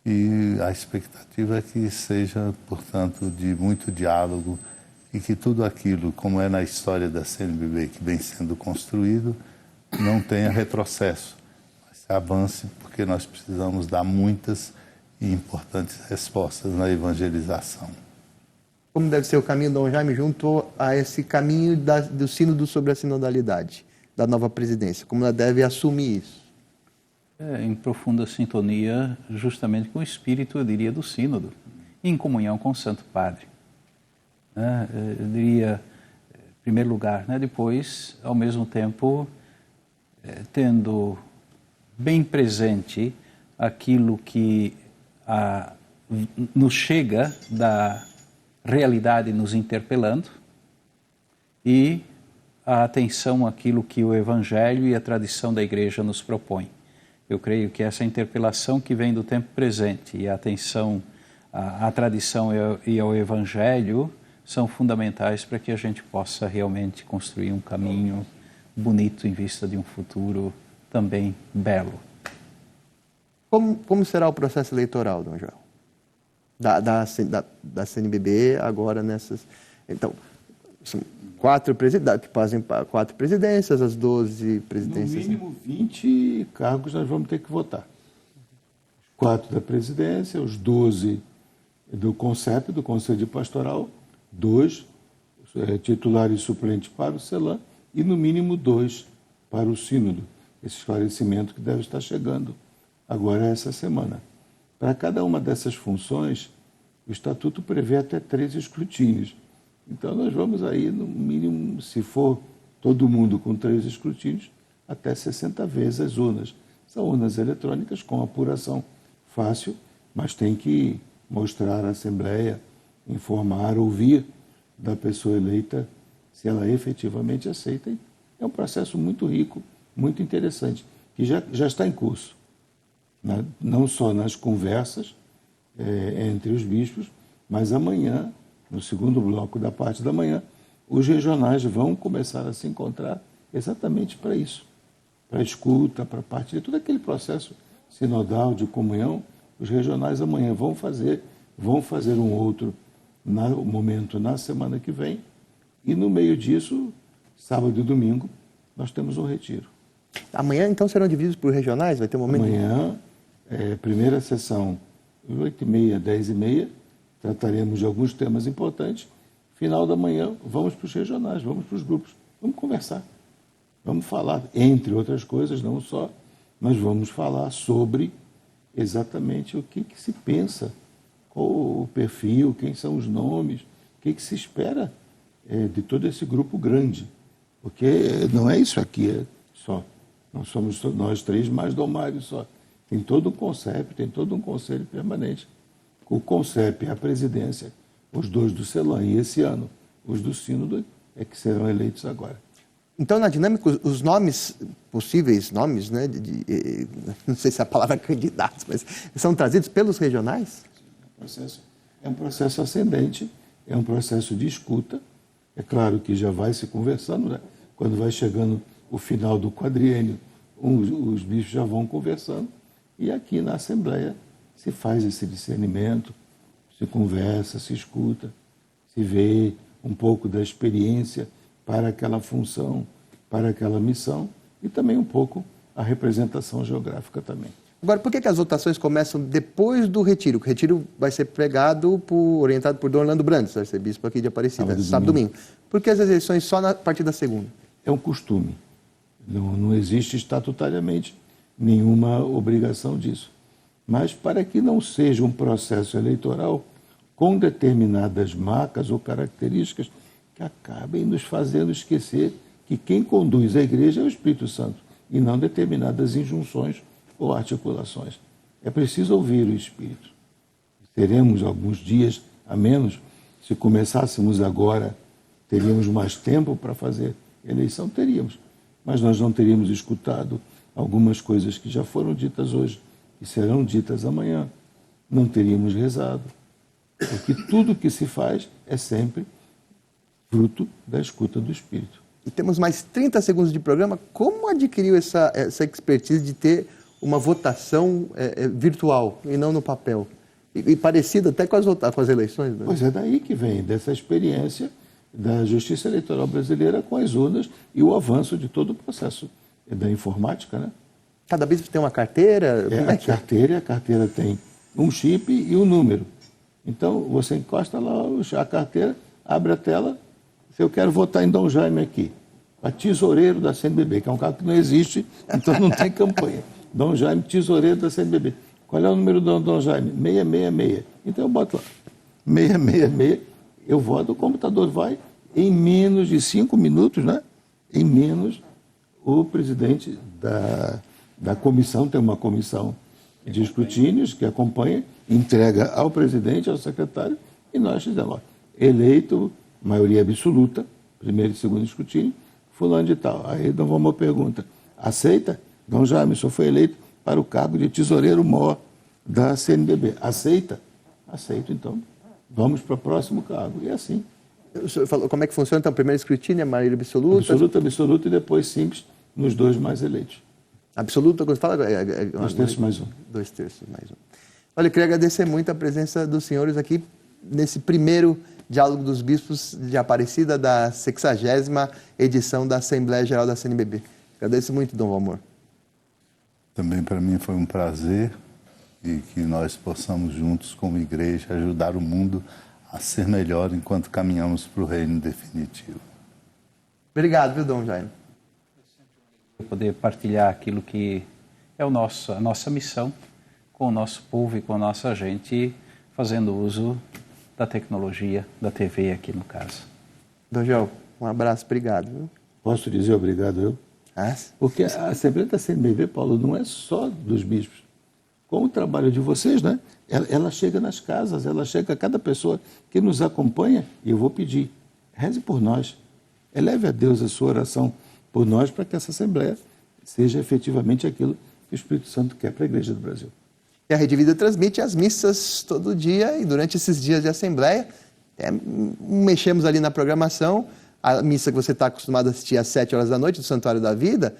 E a expectativa é que seja, portanto, de muito diálogo e que tudo aquilo, como é na história da CNBB, que vem sendo construído, não tenha retrocesso, mas avance, porque nós precisamos dar muitas e importantes respostas na evangelização. Como deve ser o caminho, Dom Jaime, junto a esse caminho do sínodo sobre a sinodalidade, da nova presidência? Como ela deve assumir isso? Em profunda sintonia justamente com o espírito, eu diria, do sínodo, em comunhão com o Santo Padre. Eu diria, em primeiro lugar, depois, ao mesmo tempo, tendo bem presente aquilo que nos chega da realidade nos interpelando e a atenção àquilo que o Evangelho e a tradição da Igreja nos propõem. Eu creio que essa interpelação que vem do tempo presente e a atenção à tradição e ao Evangelho são fundamentais para que a gente possa realmente construir um caminho bonito em vista de um futuro também belo. Como será o processo eleitoral, Dom João? Da CNBB agora nessas... Então, são 4 presidentes, que fazem 4 presidências, as 12 presidências... No mínimo 20 cargos nós vamos ter que votar. 4 da presidência, os 12 do CONCEP, do Conselho de Pastoral, 2 titulares e suplentes para o CELAM e no mínimo 2 para o Sínodo. Esse esclarecimento que deve estar chegando agora essa semana. Para cada uma dessas funções, o Estatuto prevê até 3 escrutínios. Então, nós vamos aí, no mínimo, se for todo mundo com 3 escrutínios, até 60 vezes as urnas. São urnas eletrônicas com apuração fácil, mas tem que mostrar à Assembleia, informar, ouvir da pessoa eleita se ela efetivamente aceita. É um processo muito rico, muito interessante, que já está em curso, não só nas conversas entre os bispos, mas amanhã, no segundo bloco da parte da manhã, os regionais vão começar a se encontrar exatamente para isso, para escuta, para partilha, todo aquele processo sinodal de comunhão. Os regionais amanhã vão fazer um outro momento na semana que vem, e no meio disso, sábado e domingo, nós temos um retiro. Amanhã, então, serão divididos por regionais? Vai ter um momento? Amanhã, primeira sessão, 8h30, 10h30, trataremos de alguns temas importantes. Final da manhã, vamos para os regionais, vamos para os grupos, vamos conversar. Vamos falar, entre outras coisas, não só, mas vamos falar sobre exatamente o que se pensa, qual o perfil, quem são os nomes, o que se espera de todo esse grupo grande. Porque não é isso aqui só. Não somos nós três mais Domário só. Tem todo um conceito, tem todo um conselho permanente. O CONCEP, a presidência, os dois do CELAM e esse ano os do Sínodo é que serão eleitos agora. Então, na dinâmica, os nomes, possíveis nomes, né, não sei se é a palavra candidatos, mas são trazidos pelos regionais? É um processo ascendente, é um processo de escuta. É claro que já vai se conversando, né? Quando vai chegando o final do quadriênio, os bispos já vão conversando, e aqui na Assembleia se faz esse discernimento, se conversa, se escuta, se vê um pouco da experiência para aquela função, para aquela missão, e também um pouco a representação geográfica também. Agora, por que as votações começam depois do retiro? O retiro vai ser orientado por Dom Orlando Brandes, arcebispo aqui de Aparecida, sábado e domingo. Por que as eleições só a partir da segunda? É um costume. Não existe estatutariamente nenhuma obrigação disso. Mas para que não seja um processo eleitoral com determinadas marcas ou características que acabem nos fazendo esquecer que quem conduz a igreja é o Espírito Santo e não determinadas injunções ou articulações. É preciso ouvir o Espírito. Teremos alguns dias a menos. Se começássemos agora, teríamos mais tempo para fazer eleição? Teríamos. Mas nós não teríamos escutado algumas coisas que já foram ditas hoje e serão ditas amanhã. Não teríamos rezado. Porque tudo que se faz é sempre fruto da escuta do Espírito. E temos mais 30 segundos de programa. Como adquiriu essa expertise de ter uma votação virtual e não no papel? E parecida até com as eleições, né? Pois é daí que vem, dessa experiência da Justiça Eleitoral Brasileira com as urnas e o avanço de todo o processo da informática, né? Cada bispo tem uma carteira? A carteira tem um chip e um número. Então, você encosta lá a carteira, abre a tela. Se eu quero votar em Dom Jaime aqui, a tesoureiro da CNBB, que é um cargo que não existe, então não tem campanha. Dom Jaime, tesoureiro da CNBB. Qual é o número do Dom Jaime? 666. Então eu boto lá, 666, eu voto, o computador vai, em menos de 5 minutos, né? Em menos, o presidente da comissão, tem uma comissão de escrutínios que acompanha, entrega ao presidente, ao secretário, e nós fizemos, eleito, maioria absoluta, primeiro e segundo escrutínio, fulano de tal. Aí Dom Valmor pergunta, aceita? Dom Jaime, o senhor foi eleito para o cargo de tesoureiro-mor da CNBB. Aceita? Aceito, então. Vamos para o próximo cargo. E assim. O senhor falou como é que funciona, então, primeiro escrutínio, maioria absoluta? Absoluta, e depois simples, nos dois mais eleitos. Absoluta, quando fala... 2 terços mais um. 2 terços mais um. Olha, eu queria agradecer muito a presença dos senhores aqui nesse primeiro Diálogo dos Bispos de Aparecida da 60ª edição da Assembleia Geral da CNBB. Agradeço muito, Dom Valmor. Também para mim foi um prazer e que nós possamos juntos, como igreja, ajudar o mundo a ser melhor enquanto caminhamos para o reino definitivo. Obrigado, viu, Dom Jaime? Poder partilhar aquilo que é a nossa missão com o nosso povo e com a nossa gente, fazendo uso da tecnologia, da TV aqui no caso. Dom João, um abraço, obrigado. Viu? Posso dizer obrigado eu? Porque a Assembleia da CNBB, Paulo, não é só dos bispos. Com o trabalho de vocês, né? Ela chega nas casas, ela chega a cada pessoa que nos acompanha, e eu vou pedir, reze por nós, eleve a Deus a sua oração por nós, para que essa Assembleia seja efetivamente aquilo que o Espírito Santo quer para a Igreja do Brasil. E a Rede Vida transmite as missas todo dia e durante esses dias de Assembleia, mexemos ali na programação, a missa que você está acostumado a assistir às 7 horas da noite do Santuário da Vida,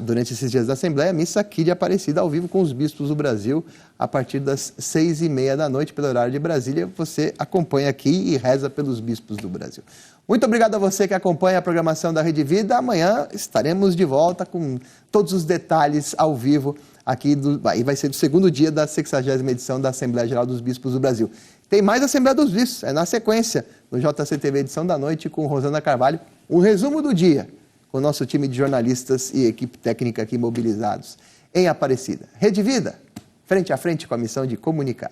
durante esses dias da Assembleia, a missa aqui de Aparecida ao vivo com os bispos do Brasil, a partir das 6h30 da noite, pelo horário de Brasília, você acompanha aqui e reza pelos bispos do Brasil. Muito obrigado a você que acompanha a programação da Rede Vida. Amanhã estaremos de volta com todos os detalhes ao vivo aqui, aí vai ser do segundo dia da 60ª edição da Assembleia Geral dos Bispos do Brasil. Tem mais Assembleia dos Bispos, é na sequência, no JCTV Edição da Noite, com Rosana Carvalho, um resumo do dia, com o nosso time de jornalistas e equipe técnica aqui mobilizados em Aparecida. Rede Vida, frente a frente com a missão de comunicar.